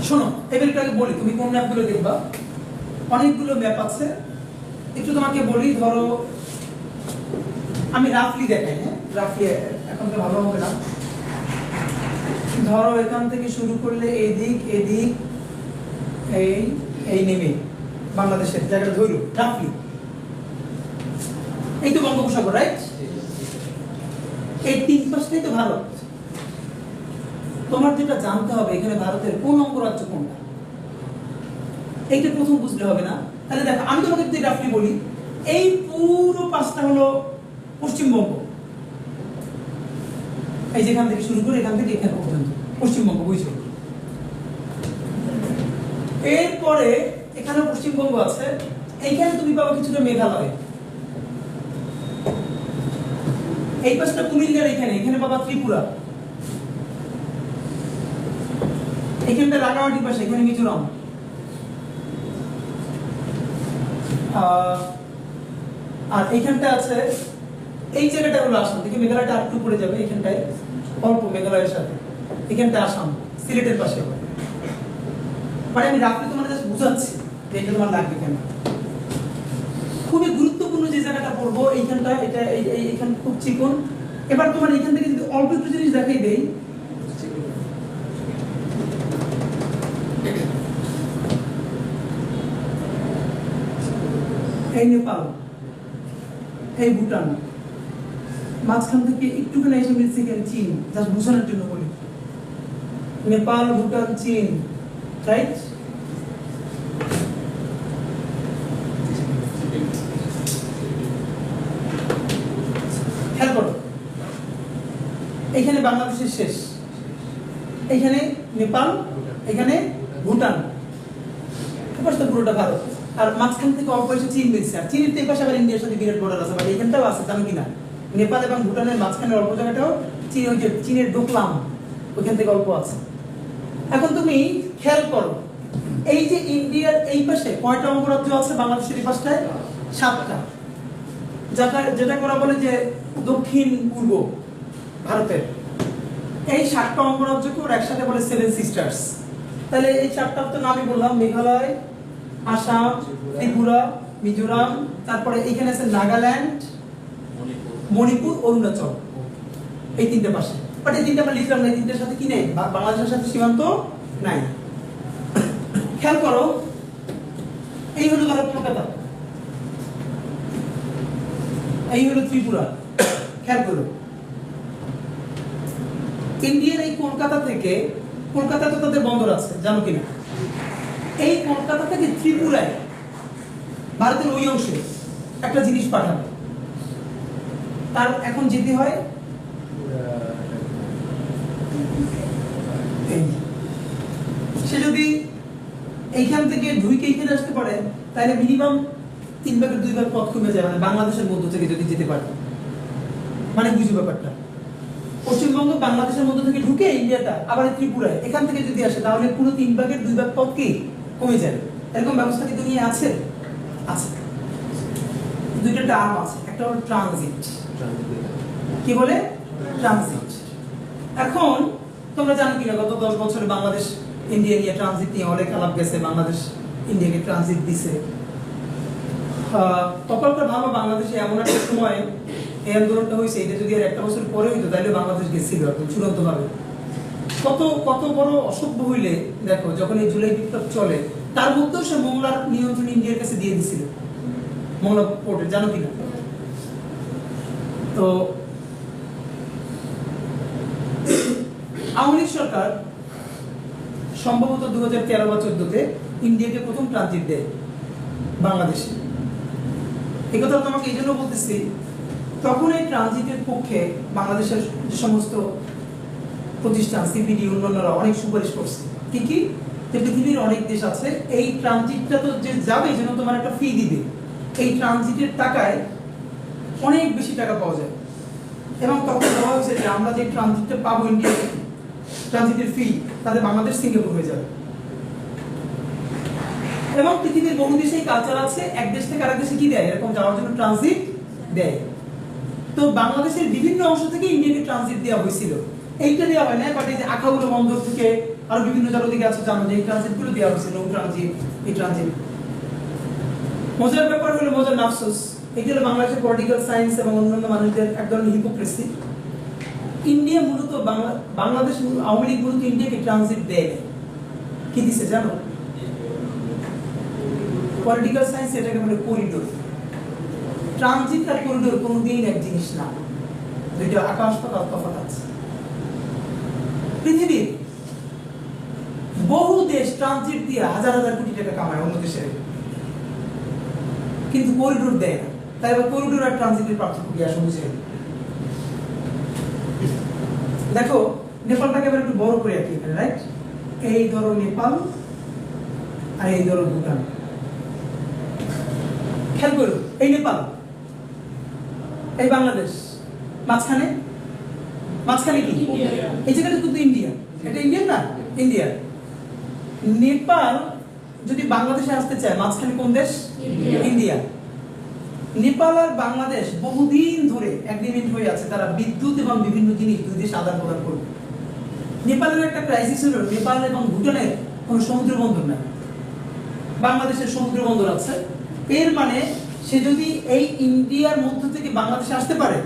শোনো, এবার একটু আগে বলি তুমি কোন ম্যাপগুলো দেখবা। অনেকগুলো ম্যাপ আছে, একটু তোমাকে বলি। ধরো আমি রাফলি দেখাই, হ্যাঁ রাফলি, এখন তো ভালো হবে না। ধরো এখান থেকে শুরু করলে এদিক এদিক এই এই নেমে বাংলাদেশের জায়গাটা ধরো রাফলি, এই তো বঙ্গোপসাগর, রাইট? এই তিন পাশটাই তো ভারত। তোমার যেটা জানতে হবে এখানে ভারতের কোন অঙ্গরাজ্য কোনটা, এইটা প্রথম বুঝলে হবে না। তাহলে দেখো আমি তোমাকে যদি রাফলি বলি, এই পুরো পাঁচটা হলো পশ্চিমবঙ্গ, এই যেখান থেকে শুরু করে এখান থেকে এখানে পর্যন্ত পশ্চিমবঙ্গ, বুঝছো? এরপরে এখানে পশ্চিমবঙ্গ আছে, এইখানে তুমি পাবো কিছুটা মেঘালয়, এই পাশটা কুমিল্লার, এখানে এখানে পাবা ত্রিপুরা, এখানটা রাঙামাটির পাশে, এখানে মিজোরাম, আর এইখানটা আছে, এই জায়গাটা হলো আসাম থেকে মেঘালয়টা আর একটু পড়ে যাবে, এখানটায় অল্প মেঘালয়ের সাথে, এখানটা আসাম সিলেটের পাশে। মানে আমি রাখলে তোমার জাস্ট বুঝাচ্ছি যে এটা তোমার লাগবে কেন। খুবই গুরুত্বপূর্ণ যে জায়গাটা পড়বো এইখানটা, এটা এইখান খুব চিকন। এবার তোমার এখান থেকে যদি অল্প একটু জিনিস দেখাই দেই, এই নেপাল, এই ভুটান, মাঝখান থেকে একটুখানি এসে মিলছে এখানে চীন, জাস্ট বোঝানোর জন্য বলি। নেপাল, ভুটান, চীন, রাইট? খেয়াল করো, এখানে বাংলাদেশের শেষ, এখানে নেপাল, এখানে ভুটান, তো পুরোটা ভারত। আর মাঝখান থেকে অল্প এসে চীন মিলছে। আর চীনের তো এই পাশে আবার ইন্ডিয়ার সাথে বিরাট বর্ডার আছে, বাট এখানটাও আছে, জানো কিনা? নেপাল এবং ভুটানের মাঝখানে অল্প জায়গাটাও চীন, ওই যে চীনের ডোকলাম, ওইখান থেকে অল্প আছে। এখন তুমি খেয়াল করো, এই যে ইন্ডিয়ার এই পাশে কয়টা অঙ্গরাজ্য আছে বাংলাদেশের এই পাশটায়? 7টা। যেটা করা বলে যে দক্ষিণ পূর্ব ভারতের এই 7টা অঙ্গরাজ্যকে ওরা একসাথে বলে 7 সিস্টার্স। তাহলে এই 4টার তো নামই বললাম, মেঘালয়, আসাম, ত্রিপুরা, মিজোরাম, তারপরে এখানে আছে নাগাল্যান্ড, মণিপুর, অরুণাচল, এই 3টে পাশে। বাট এই 3টে আমরা লিখলাম না, এই 3টার সাথে কি নেই? বাংলাদেশের সাথে সীমান্ত নাই। খেয়াল করো, এই হলো ধরো কলকাতা, এই হলো ত্রিপুরা। খেয়াল করো, ইন্ডিয়ার এই কলকাতা থেকে, কলকাতা তো তাদের বন্দর আছে, জানো কিনা? এই কলকাতা থেকে ত্রিপুরায়, ভারতের ওই অংশে একটা জিনিস পাঠাবে, তার এখন যেতে হয় সে যদি এইখান থেকে ঢুকে এখানে আসতে পারে, তাহলে মিনিমাম 3 ভাগের 2 ভাগ পথ কমে যায়, মানে বাংলাদেশের মধ্য থেকে যদি যেতে পারে। মানে বুঝি ব্যাপারটা, পশ্চিমবঙ্গ বাংলাদেশের মধ্য থেকে ঢুকে ইন্ডিয়াটা আবার ত্রিপুরায়, এখান থেকে যদি আসে তাহলে পুরো 3 ভাগের 2 ভাগ পথ কি কমে যাবে। এরকম ব্যবস্থা কি দুনিয়া আছে? আছে। 2টা টার্ম আছে, একটা হলো ট্রানজিট। কি বলে? ট্রানজিট। এখন তোমরা জানো কিনা গত 10 বছরে বাংলাদেশ ইন্ডিয়া নিয়ে ট্রানজিট নিয়ে অনেক আলাপ গেছে, বাংলাদেশ ইন্ডিয়াকে ট্রানজিট দিছে। তখনকার ভালো বাংলাদেশে এমন একটা সময় এই আন্দোলনটা হয়েছে, এটা যদি আর 1 বছর পরে হইতো তাহলে বাংলাদেশ গেছিল একদম চূড়ান্ত ভাবে। কত বড় অসভ্য হইলে দেখো, যখন এই জুলাই বিপ্লব চলে তার মধ্যেও সে মোংলার নিয়ন্ত্রণ ইন্ডিয়ার কাছে দিয়ে দিছিল, মোংলা পোর্টে, জানো কিনা? তো আওয়ামী লীগ সরকার সম্ভবত 2013 বা 14-তে ইন্ডিয়াকে প্রথম ট্রানজিট দেয় বাংলাদেশে। এই কথা তোমাকে এই জন্য বলতেছি, তখন এই ট্রানজিটের পক্ষে বাংলাদেশের যে সমস্ত প্রতিষ্ঠান, সিপিডি, অন্যান্যরা অনেক সুপারিশ করছে। কি কি? যে পৃথিবীর অনেক দেশ আছে, এই ট্রানজিটটা তো যে যাবে যেন তোমার একটা ফি দিবে, এই ট্রানজিটের টাকায় অনেক বেশি টাকা পাওয়া যায়। এবং তখন বলা হয়েছে যে আমরা যে ট্রানজিটটা পাবো ইন্ডিয়া, ট্রানজিটের ফি তাতে বাংলাদেশ সিঙ্গাপুর হয়ে যাবে। এবং পৃথিবীর বহু দেশে কালচার আছে, এক দেশ থেকে আরেক দেশে কি দেয়, এরকম যাওয়ার জন্য ট্রানজিট দেয়। তো বাংলাদেশের বিভিন্ন অংশ থেকে ইন্ডিয়াকে ট্রানজিট দেওয়া হয়েছিল। এইটা দেওয়া হয় না, বাট এই যে আখাউড়া বন্দর থেকে আরো বিভিন্ন জায়গা থেকে আছে, জানো যে এই ট্রানজিট গুলো দেওয়া হয়েছিল, নৌ ট্রানজিট, এই ট্রানজিট। মজার ব্যাপার হলো, মজার আফসোস, এই হলো বাংলাদেশের পলিটিক্যাল সায়েন্স এবং অন্যান্য মানুষদের এক ধরনের হিপোক্রেসি। ইন্ডিয়া মূলত বাংলাদেশ, আওয়ামী লীগ মূলত ইন্ডিয়াকে ট্রানজিট দেয়। কি দিছে জানো? পলিটিক্যাল সায়েন্স এটাকে বলে করিডোর। ট্রানজিট আর করিডোর কোনোদিন এক জিনিস না, দুইটা আকাশ পাতাল তফাৎ আছে। পৃথিবীর বহু দেশ ট্রানজিট দিয়ে হাজার হাজার কোটি টাকা কামায় অন্য দেশে, কিন্তু করিডোর দেয় না। তাই এবার করিডোর আর ট্রানজিটের পার্থক্য কি আসলে বুঝে? দেখো, নেপালটাকে এবার একটু বড় করে রাখি এখানে, রাইট? এই ধরো নেপাল আর এই ধরো ভুটান। খেয়াল করো, এই নেপাল, এই বাংলাদেশ, মাঝখানে কি? এই জায়গাটা কিন্তু ইন্ডিয়া। এটা ইন্ডিয়ান না? ইন্ডিয়া। নেপাল যদি বাংলাদেশে আসতে চায়, মাঝখানে কোন দেশ? ইন্ডিয়া। নেপাল আর বাংলাদেশ বহুদিন ধরে এগ্রিমেন্ট হয়ে আছে, তারা বিদ্যুৎ এবং বিভিন্ন জিনিস দুই দেশ আদান প্রদান করবে। নেপালের একটা ক্রাইসিস হলো নেপাল এবং ভুটানের কোনো সমুদ্র বন্দর নাই, বাংলাদেশের সমুদ্র বন্দর আছে। এর মানে সে যদি এই ইন্ডিয়ার মধ্য থেকে বাংলাদেশে আসতে পারে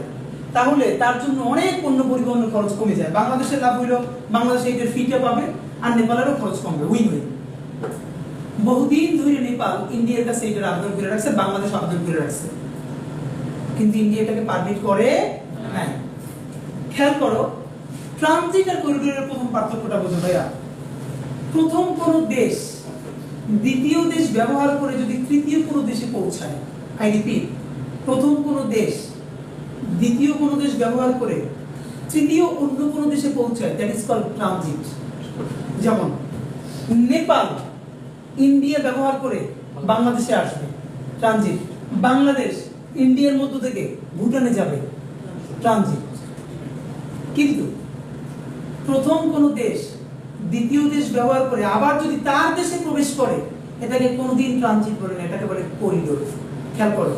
তাহলে তার জন্য অনেক পণ্য পরিবহনের খরচ কমে যায়। বাংলাদেশের লাভ হইলো বাংলাদেশ এইটার ফিটা পাবে আর নেপালেরও খরচ কমবে, উইন উইন। বহুদিন ধরে নেপাল ইন্ডিয়ার কাছে এটার আবেদন করে রাখছে, বাংলাদেশ আবেদন করে রাখছে, কিন্তু ইন্ডিয়া এটাকে পারমিট করে নাই। খেয়াল করো ট্রানজিট আর করিডোরের প্রথম পার্থক্যটা বোঝো ভাইয়া। প্রথম কোন দেশ দ্বিতীয় দেশ ব্যবহার করে যদি তৃতীয় কোন দেশে পৌঁছায়, আই রিপিট, প্রথম কোন দেশ দ্বিতীয় কোন দেশ ব্যবহার করে তৃতীয় অন্য কোন দেশে পৌঁছায়, দ্যাট ইজ কল্ড ট্রানজিট। যেমন নেপাল ইন্ডিয়া ব্যবহার করে বাংলাদেশে আসবে, ট্রানজিট। বাংলাদেশ ইন্ডিয়ার মধ্য থেকে ভুটানে যাবে, ট্রানজিট। কিন্তু প্রথম কোন দেশ দ্বিতীয় দেশ ব্যবহার করে আবার যদি তার দেশে প্রবেশ করে এটাকে কোনোদিন ট্রানজিট বলে না, এটাকে বলে করিডোর। খেয়াল করো,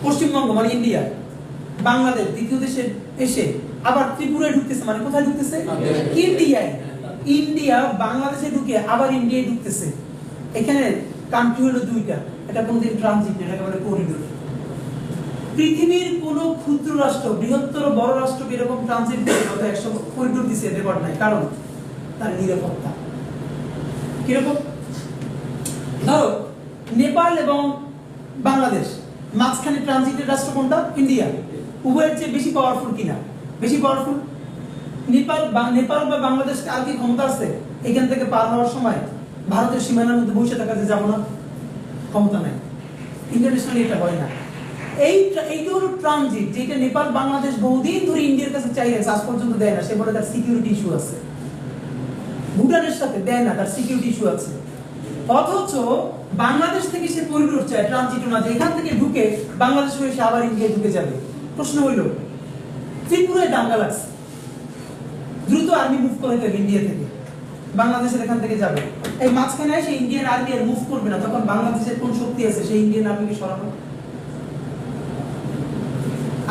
পশ্চিমবঙ্গ মানে ইন্ডিয়া, বাংলাদেশ দ্বিতীয় দেশে এসে আবার ত্রিপুরায় ঢুকতেছে, মানে কোথায় ঢুকতেছে? ইন্ডিয়ায়। ইন্ডিয়া বাংলাদেশে ঢুকে আবার ইন্ডিয়ায় ঢুকতেছে, এখানে কান্ট্রি হলো দুইটা, এটা কোনোদিন ট্রানজিট না, এটাকে বলে করিডোর। পৃথিবীর কোন ক্ষুদ্র রাষ্ট্র বৃহত্তর বড় রাষ্ট্রকে এরকম ট্রানজিট দিয়ে গত 100 করিডোর দিছে রেকর্ড নাই, কারণ তার নিরাপত্তা। কিরকম? ধরো নেপাল এবং বাংলাদেশ, মাঝখানে ট্রানজিটের রাষ্ট্র কোনটা? ইন্ডিয়া। উভয়ের চেয়ে বেশি পাওয়ারফুল কিনা? বেশি পাওয়ারফুল। নেপাল বা বাংলাদেশ আর কি ক্ষমতা আছে এখান থেকে পার হওয়ার সময় ভারতের সীমানার মধ্যে বসে থাকাতে যাব না? ক্ষমতা নাই। ইন্টারন্যাশনালি এটা হয় না। এইটা হলো ট্রানজিট, যেটা নেপাল বাংলাদেশ বহুদিন ধরে ইন্ডিয়ার কাছে চাই আছে, আজ পর্যন্ত দেয় না। সে বলে তার সিকিউরিটি ইস্যু আছে। ভুটানের সাথে দেয় না, তার সিকিউরিটি ইস্যু আছে। অথচ বাংলাদেশ থেকে সে করিডোর চায়, ট্রানজিট না, যে এখান থেকে ঢুকে বাংলাদেশ হয়ে সে আবার ইন্ডিয়ায় ঢুকে যাবে। প্রশ্ন হইল ত্রিপুরায় দাঙ্গা লাগছে, দ্রুত আর্মি মুভ করে দেবে ইন্ডিয়া থেকে, বাংলাদেশের এখান থেকে যাবে। এই মাঝখানে এসে ইন্ডিয়ান আর্মি আর মুভ করবে না, তখন বাংলাদেশের কোন শক্তি আছে সেই ইন্ডিয়ান আর্মিকে সরানো?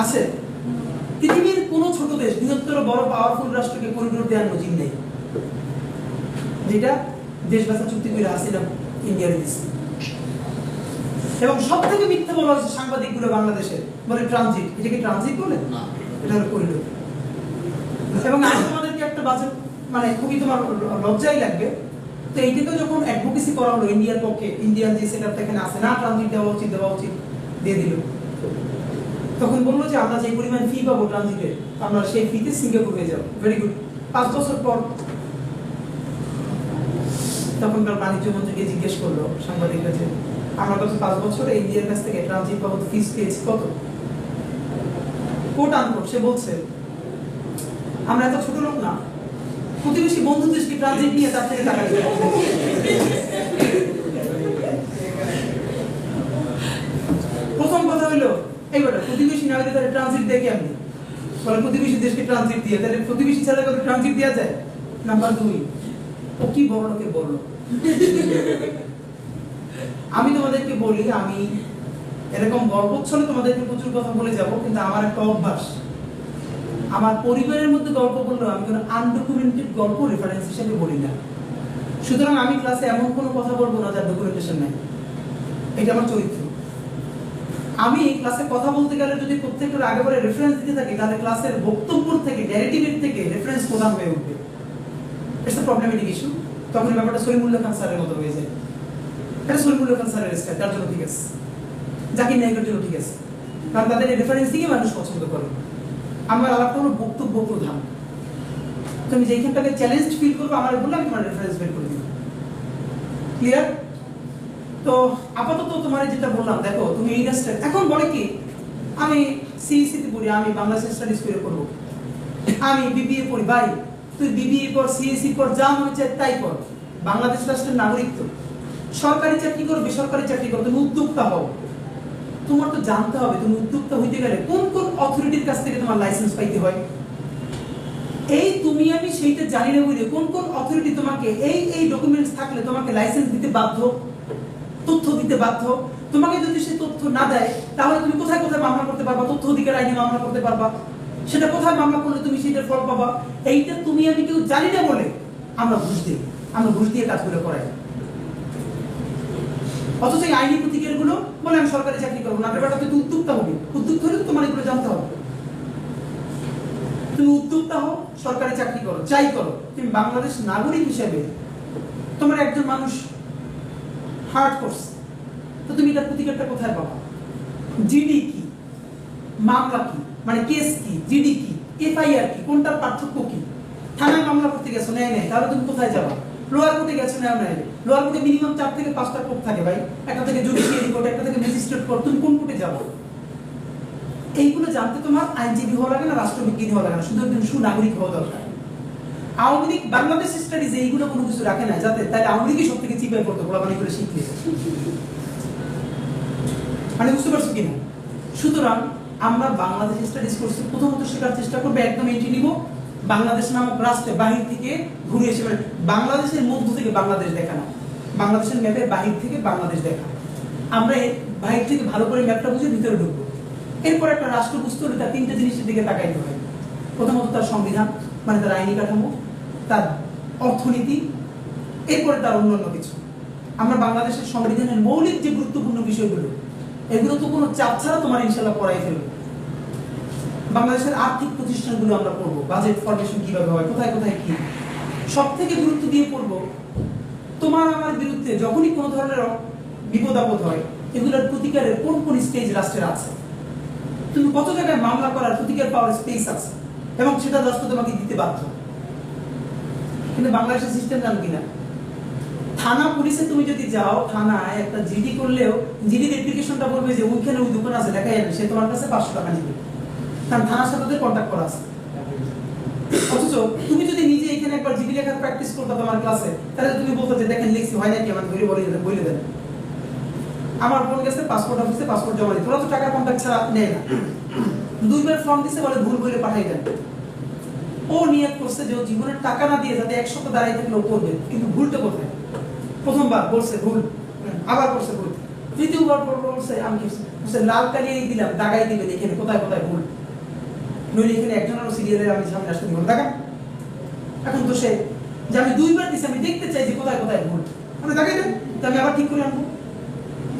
আছে? পৃথিবীর কোন ছোট দেশ বৃহত্তর বড় পাওয়ারফুল রাষ্ট্রকে করিডোর দেওয়ার নজির নেই, যেটা দেশ বাঁচা চুক্তি করে হাসিনা ইন্ডিয়ার দিচ্ছে। এবং সব থেকে মিথ্যা বলা হচ্ছে সাংবাদিকগুলো বাংলাদেশের, বলে ট্রানজিট। এটাকে ট্রানজিট বলে না, এটা হলো করিডোর। এবং আমি তোমাদেরকে একটা বাজেট, মানে খুবই তোমার লজ্জাই লাগবে, তো এইটাকে যখন অ্যাডভোকেসি করা হলো ইন্ডিয়ার পক্ষে, ইন্ডিয়ান যে সেটআপটা এখানে আছে, না ট্রানজিট দেওয়া উচিত দিয়ে দিল, তখন বললো যে আমরা যে পরিমাণ ফি পাবো ট্রানজিটের, আমরা সেই ফিতে সিঙ্গাপুর হয়ে যাবো। Very good. 5 বছর পর তখনকার বাণিজ্য মন্ত্রীকে জিজ্ঞেস করলো সাংবাদিকরা যে আমরা গত 5 বছরে ইন্ডিয়ার কাছ থেকে ট্রানজিট বাবদ ফিস পেয়েছি কত? কোট আনকোট সে বলছে আমরা এত ছোট লোক না, প্রতিবেশী বন্ধু দেশকে ট্রানজিট নিয়ে তার থেকে টাকা দিতে। প্রথম কথা হইলো এইবারে প্রতিবেশী না হলে তাহলে ট্রানজিট দেয় কেমনি? বলে প্রতিবেশী দেশকে ট্রানজিট দিয়ে, তাহলে প্রতিবেশী ছাড়া করে ট্রানজিট দেওয়া যায়? নাম্বার 2, ও কি বড় লোকে বললো। আমি তোমাদেরকে বলি, আমি এরকম গল্পচ্ছলে তোমাদেরকে প্রচুর কথা বলে যাব, কিন্তু আমার একটা অভ্যাস, আমার পরিবারের মধ্যে গল্প বললেও আমি কোনো আনডকুমেন্টেড গল্প রেফারেন্স হিসেবে বলি না। সুতরাং আমি ক্লাসে এমন কোনো কথা বলবো না যার ডকুমেন্টেশন নাই, এটা আমার চরিত্র। আমি ক্লাসে কথা বলতে গেলে যদি প্রত্যেকটার আগে পরে রেফারেন্স দিতে থাকি, তাহলে ক্লাসের বক্তব্য থেকে, ন্যারেটিভের থেকে রেফারেন্স প্রধান হয়ে উঠবে। It's a problematic issue. তখন ব্যাপারটা সলিমুল্লাহ খান স্যারের মতো হয়ে যায়। এটা সলিমুল্লাহ খান স্যারের স্টাইল, তার জন্য ঠিক আছে, জাকির নায়কের জন্য ঠিক আছে, কারণ তাদের রেফারেন্স দিকে মানুষ পছন্দ করে। আমার আলাদা কোনো বক্তব্য প্রধান। তুমি যেখানটাকে চ্যালেঞ্জ ফিল করবো, আমার বললে আমি তোমার রেফারেন্স বের করে দিব। ক্লিয়ার? তো আপাতত তোমার যেটা বললাম, দেখো তুমি এই কাজটা এখন বলে কি, আমি সিইসি তে পড়ি, আমি বাংলাদেশ স্টাডিজ করে করবো, আমি বিবিএ পড়ি। ভাই তুই বিবিএ পর, সিইসি পর, যা মনে চায় তাই কর, বাংলাদেশ রাষ্ট্রের নাগরিক তো। সরকারি চাকরি করো, বেসরকারি চাকরি করো, তুমি উদ্যোক্তা হও। তোমার তো জানতে হবে তুমি উদ্যোক্তা হইতে গেলে কোন কোন অথরিটির কাছ থেকে তোমার লাইসেন্স পাইতে হয়। এই তুমি আমি সেইটা জানি না বলে কোন কোন অথরিটি তোমাকে এই ডকুমেন্টস থাকলে তোমাকে লাইসেন্স দিতে বাধ্য, তথ্য দিতে বাধ্য, তোমাকে যদি সে তথ্য না দেয় তাহলে তুমি কোথায় কোথায় মামলা করতে পারবা, তথ্য অধিকার আইনে মামলা করতে পারবা, সেটা কোথায় মামলা করলে তুমি সেটার ফল পাবা। এইটা তুমি আমি কেউ জানি না বলে আমরা ঘুষ দিয়ে কাজগুলো করাই। অথচ এই আইনি প্রতিকার গুলো বলে আমি সরকারি চাকরি করবো না, ব্যাপারটা তুই উদ্যোক্তা হবি, উদ্যোক্তা হলে তোমার এগুলো জানতে হবে। তুমি উদ্যোক্তা হও, সরকারি চাকরি করো, যাই করো, তুমি বাংলাদেশ নাগরিক হিসেবে তোমার একজন মানুষ হার্ট করছে, তো তুমি এটার প্রতিকারটা কোথায় পাবা? জিডি কি, মামলা কি, মানে কেস কি, জিডি কি, এফআইআর কি, কোনটার পার্থক্য কি? থানায় মামলা করতে গেছো, নেয় নেই, তাহলে তুমি কোথায় যাবা? লোয়ার কোর্টে গেছো, নেয় নেয়, লোয়ার কোর্টে মিনিমাম 4 থেকে 5টা কোর্ট থাকে ভাই, একটা থেকে জুডিশিয়ারি কোর্ট, একটা থেকে ম্যাজিস্ট্রেট কোর্ট, তুমি কোন কোর্টে যাবো? এইগুলো জানতে তোমার আইনজীবী হওয়া লাগে না, রাষ্ট্রবিজ্ঞানী হওয়া লাগে না, শুধু একজন সুনাগরিক হওয়া দরকার। আওয়ামী লীগ বাংলাদেশ স্টাডিজ এইগুলো কোনো কিছু রাখে না, যাতে তাহলে আওয়ামী লীগই সব থেকে চিপাই পড়তো গোলাবানি করে শিখলে, মানে বুঝতে পারছো কিনা? সুতরাং আমরা বাংলাদেশ স্টাডিজ করছি, প্রথমত শেখার চেষ্টা করবে, একদম এন্ট্রি নিব বাংলাদেশ নামক রাষ্ট্রে, বাহির থেকে ঘুরে এসে, মানে বাংলাদেশের মধ্য থেকে বাংলাদেশ দেখা না, বাংলাদেশের ম্যাপের বাহির থেকে বাংলাদেশ দেখা। আমরা বাহির থেকে ভালো করে ম্যাপটা বুঝে ভিতরে ঢুকবো। এরপর একটা রাষ্ট্র বুঝতে হলে তার 3টে জিনিসের দিকে তাকাইতে হয়। প্রথমত তার সংবিধান, মানে তার আইনি কাঠামো, তার অর্থনীতি, এরপরে তার অন্যান্য কিছু। আমরা বাংলাদেশের সংবিধানের মৌলিক যে গুরুত্বপূর্ণ বিষয়গুলো, এগুলো তো কোনো চাপ ছাড়া তোমার ইনশাআল্লাহ পড়াই ফেলবে। বাংলাদেশের আর্থিক প্রতিষ্ঠানগুলো আমরা পড়বো, বাজেট ফরমেশন কিভাবে হয়, কোথায় কোথায় কি, সব থেকে গুরুত্ব দিয়ে পড়বো। তোমার আমার বিরুদ্ধে যখনই কোনো ধরনের বিপদ আপদ হয়, এগুলোর প্রতিকারের কোন কোন স্টেজ রাষ্ট্রের আছে, তুমি কত জায়গায় মামলা করার প্রতিকার পাওয়ার স্পেস আছে, এবং সেটা রাষ্ট্র তোমাকে দিতে বাধ্য। কিন্তু বাংলাদেশের সিস্টেম জানো কিনা, থানা পুলিশে তুমি যদি যাও, থানায় একটা জিডি করলেও জিডির অ্যাপ্লিকেশনটা বলবে যে ওইখানে ওই দোকান আছে, দেখাই যাবে, সে তোমার কাছে 500 টাকা নিবে, কারণ থানার সাথে ওদের কন্ট্যাক্ট করা আছে। অথচ তুমি যদি নিজে এখানে একবার জিডি লেখার প্র্যাকটিস করতে তোমার ক্লাসে, তাহলে তুমি বলতে যে দেখেন লিখছি হয় নাকি, আমার ধরে বলে দেন। আমার বোন গেছে পাসপোর্ট অফিসে, পাসপোর্ট জমা দিতে, ওরা তো টাকার কন্ট্যাক্ট ছাড়া নেয় না, 2বার ফর্ম দিছে, বলে ভুল বলে পাঠাই দেন। ও নিয়ত করছে যে ও জীবনের টাকা না দিয়ে যাতে 1 সপ্তাহ দাঁড়াই থাকলে ও করবে, কিন্তু ভুলটা কোথায়? প্রথমবার বলছে ভুল, আবার করছে ভুল, তৃতীয়বার বলছে আমি বলছে লাল কালি দিলাম, দাগাই দিবেন এখানে কোথায় কোথায় ভুল, নইলে এখানে একজন আরো সিরিয়ালের আমি সামনে আসতে দিব দেখা। এখন তো সে যে আমি 2বার দিছি, আমি দেখতে চাই যে কোথায় কোথায় ভুল, আমি দাগাই দেন, আমি আবার ঠিক করে আনবো।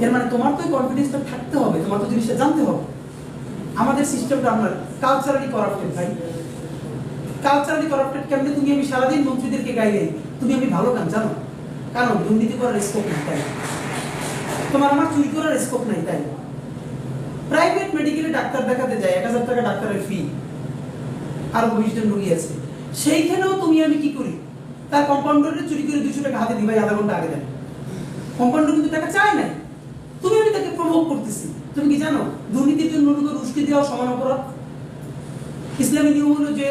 এর মানে তোমার তো কনফিডেন্সটা থাকতে হবে, তোমার তো জিনিসটা জানতে হবে। আমাদের সিস্টেমটা আমরা কালচারালি করাপ্টেড ভাই, কালচারালি করাপ্টেড। কেমনে তুমি আমি সারাদিন মন্ত্রীদেরকে গাইলে তুমি আমি ভালো গান জানো, কারণ দুর্নীতি করার স্কোপ নাই, তাই তোমার আমার চুরি করার স্কোপ নাই, তাই প্রাইভেট মেডিকেলে ডাক্তার দেখাতে যায় 1000 টাকা ডাক্তারের ফি, আর 20 জন রোগী আছে, সেইখানেও তুমি আমি কি করি, তার কম্পাউন্ডারে চুরি করে 200 টাকা হাতে দিবাই, আধা ঘন্টা আগে দেন। কম্পাউন্ডার কিন্তু টাকা চায় না, তুমি আমি তাকে প্রভোগ করতেছি। তুমি কি জানো দুর্নীতির জন্য লোকের উস্কে দেওয়া সমান অপরাধ? ইসলামী নিয়ম হলো যে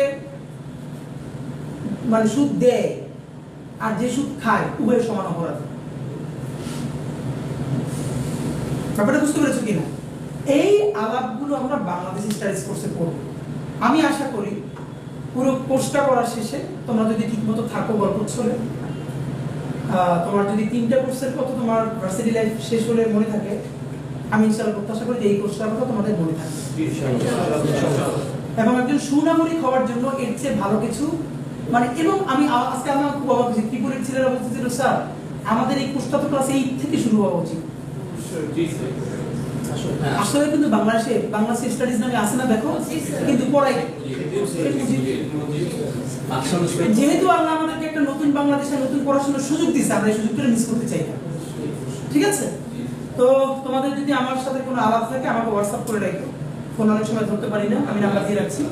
মানে সুদ দেয় আর যে সুদ খায় উভয় সমান অপরাধ। ব্যাপারটা বুঝতে পেরেছো কিনা? এই আলাপগুলো আমরা বাংলাদেশ স্টাডিজ কোর্সে পড়ব। আমি আশা করি পুরো কোর্সটা করার শেষে তোমরা যদি ঠিকমতো থাকো গল্প চলে, তোমার যদি 3টা কোর্সের কথা তোমার ভার্সিটি লাইফ শেষ হলে মনে থাকে, আমি ইনশাআল্লাহ প্রত্যাশা করি যে এই কোর্সটার কথা তোমাদের মনে থাকবে এবং একজন সুনাগরিক হওয়ার জন্য এর চেয়ে ভালো কিছু মানে। এবং আমি আজকে আমার খুব অবাক হয়েছি, ত্রিপুরের ছেলেরা বলতেছিল স্যার আমাদের এই কোর্সটা তো ক্লাস 8 থেকে শুরু হওয়া উচিত। আসলে কিন্তু বাংলাদেশে স্টাডিজ নামে আসে না, দেখো কিন্তু পড়াই। যেহেতু আল্লাহ আমাদেরকে একটা নতুন বাংলাদেশে নতুন পড়াশোনার সুযোগ দিচ্ছে, আমরা এই সুযোগটা মিস করতে চাই না। ঠিক আছে, তো তোমাদের যদি আমার সাথে কোনো আলাপ থাকে আমাকে হোয়াটসঅ্যাপ করে রাখো, ফোন অনেক সময় ধরতে পারি না, আমি নাম্বার দিয়ে রাখছি।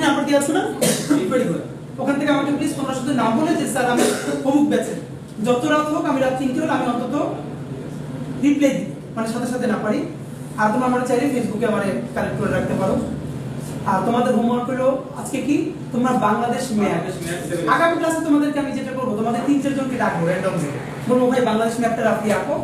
নাম্বার দিয়ে আছে না, ওখান থেকে আমাকে প্লিজ তোমরা শুধু নাম বলে যে স্যার আমি অমুক ব্যাচে, যত রাত হোক আমি রাত 3টে হলে আমি অন্তত রিপ্লাই দিই, মানে সাথে সাথে না পারি। আর তোমরা আমার চাইলে ফেসবুকে আমার কানেক্ট করে রাখতে পারো। আর তোমাদের হোমওয়ার্ক হলো আজকে কি, তোমরা বাংলাদেশ ম্যাপ, আগামী ক্লাসে তোমাদেরকে আমি যেটা করবো, তোমাদের 3-4 জনকে ডাকবো র্যান্ডমলি, বলবো ভাই বাংলাদেশ ম্যাপটা রাখি আঁকো।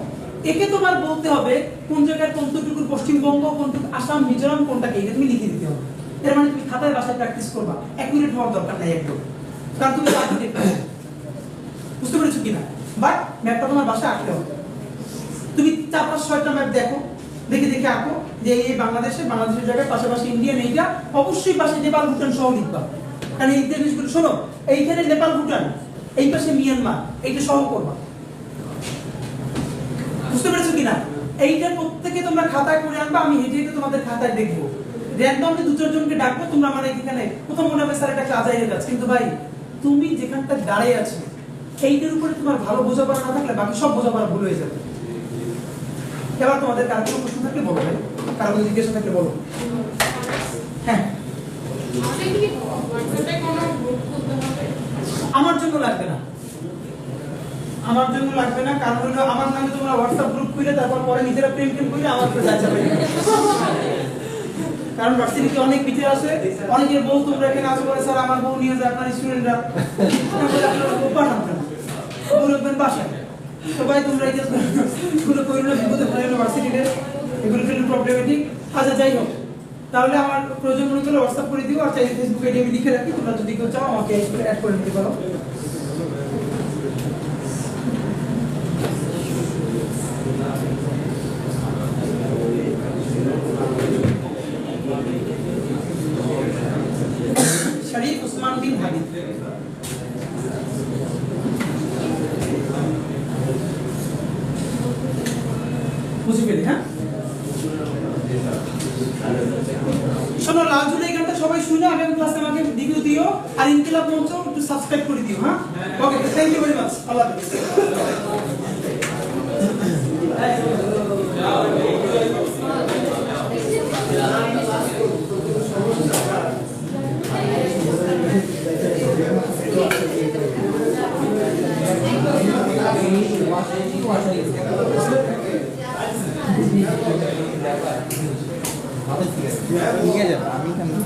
একে তোমার বলতে হবে কোন জায়গায় কোনটুকু পশ্চিমবঙ্গ, কোনটুকু আসাম, মিজোরাম, কোনটাকে, এটা তুমি লিখে দিতে হবে। এর মানে তুমি খাতায় বাসায় প্র্যাকটিস করবা, অ্যাকুরেট হওয়ার দরকার নাই একদম, কারণ তুমি বুঝতে পেরেছো কিনা? বাট ম্যাপটা তোমার বাসায় আঁকতে হবে। তুমি 4-5-6টা ম্যাপ দেখো, দেখে দেখে আঁকো যে এই বাংলাদেশের জায়গায় পাশাপাশি ইন্ডিয়ান, এইটা অবশ্যই পাশে নেপাল ভুটান সহ লিখবা, কারণ এই জিনিসগুলো শোনো, এইখানে নেপাল ভুটান, এই পাশে মিয়ানমার, এইটা সহ করবা। বুঝতে পেরেছো কিনা? এইটা প্রত্যেকে তোমরা খাতায় করে আনবা, আমি হেঁটে হেঁটে তোমাদের খাতায় দেখবো। র্যান্ডমলি 2-4 জনকে ডাকবো, তোমরা আমার এখানে প্রথম মনে হবে স্যার এটা আজাইরের কাজ, কিন্তু ভাই তুমি যেখানটা দাঁড়িয়ে আছো এইটার উপরে তোমার ভালো বোঝাপড়া না থাকলে বাকি সব বোঝাপড়া ভুল হয়ে যাবে। এবার তোমাদের কার কোনো প্রশ্ন থাকলে বলো ভাই, কার কোনো জিজ্ঞাসা থাকলে বলো। হ্যাঁ, আমার জন্য লাগবে না, আমার জন্য লাগবে না, কারণ হলো আমার নামে তোমরা হোয়াটসঅ্যাপ গ্রুপ খুলে তারপর পরে নিজেরা প্রেম করে আমার উপরে যাচ্ছে। কারণ ভার্সিটিতে অনেক পিঠে আছে, অনেকের বউ তোমরা এখানে আসো বলে স্যার আমার বউ নিয়ে যায় আপনার স্টুডেন্টরা, বলবেন বাসায় তো ভাই তোমরা এই গুলো করো না, বিপদে পড়ে গেলো ভার্সিটিতে, এগুলো কিন্তু প্রবলেমেটিক। আচ্ছা যাই হোক, তাহলে আমার প্রয়োজন মনে করলে হোয়াটসঅ্যাপ করে দিও, আর চাইলে ফেসবুকে আইডি আমি লিখে রাখি, তোমরা যদি কেউ চাও আমাকে অ্যাড করে নিতে পারো। শরীফ উসমান বিন হাবিব। বুঝে পেলে? হ্যাঁ, শোনো, লাজুল এই গানটা সবাই শুনে আগামী ক্লাসে আমাকে ভিডিও দিও, আর ইনকিলাব মঞ্চ একটু সাবস্ক্রাইব করে দিও। হ্যাঁ, ওকে, থ্যাংক ইউ ভেরি মাচ, আল্লাহ হাফেজ। আমি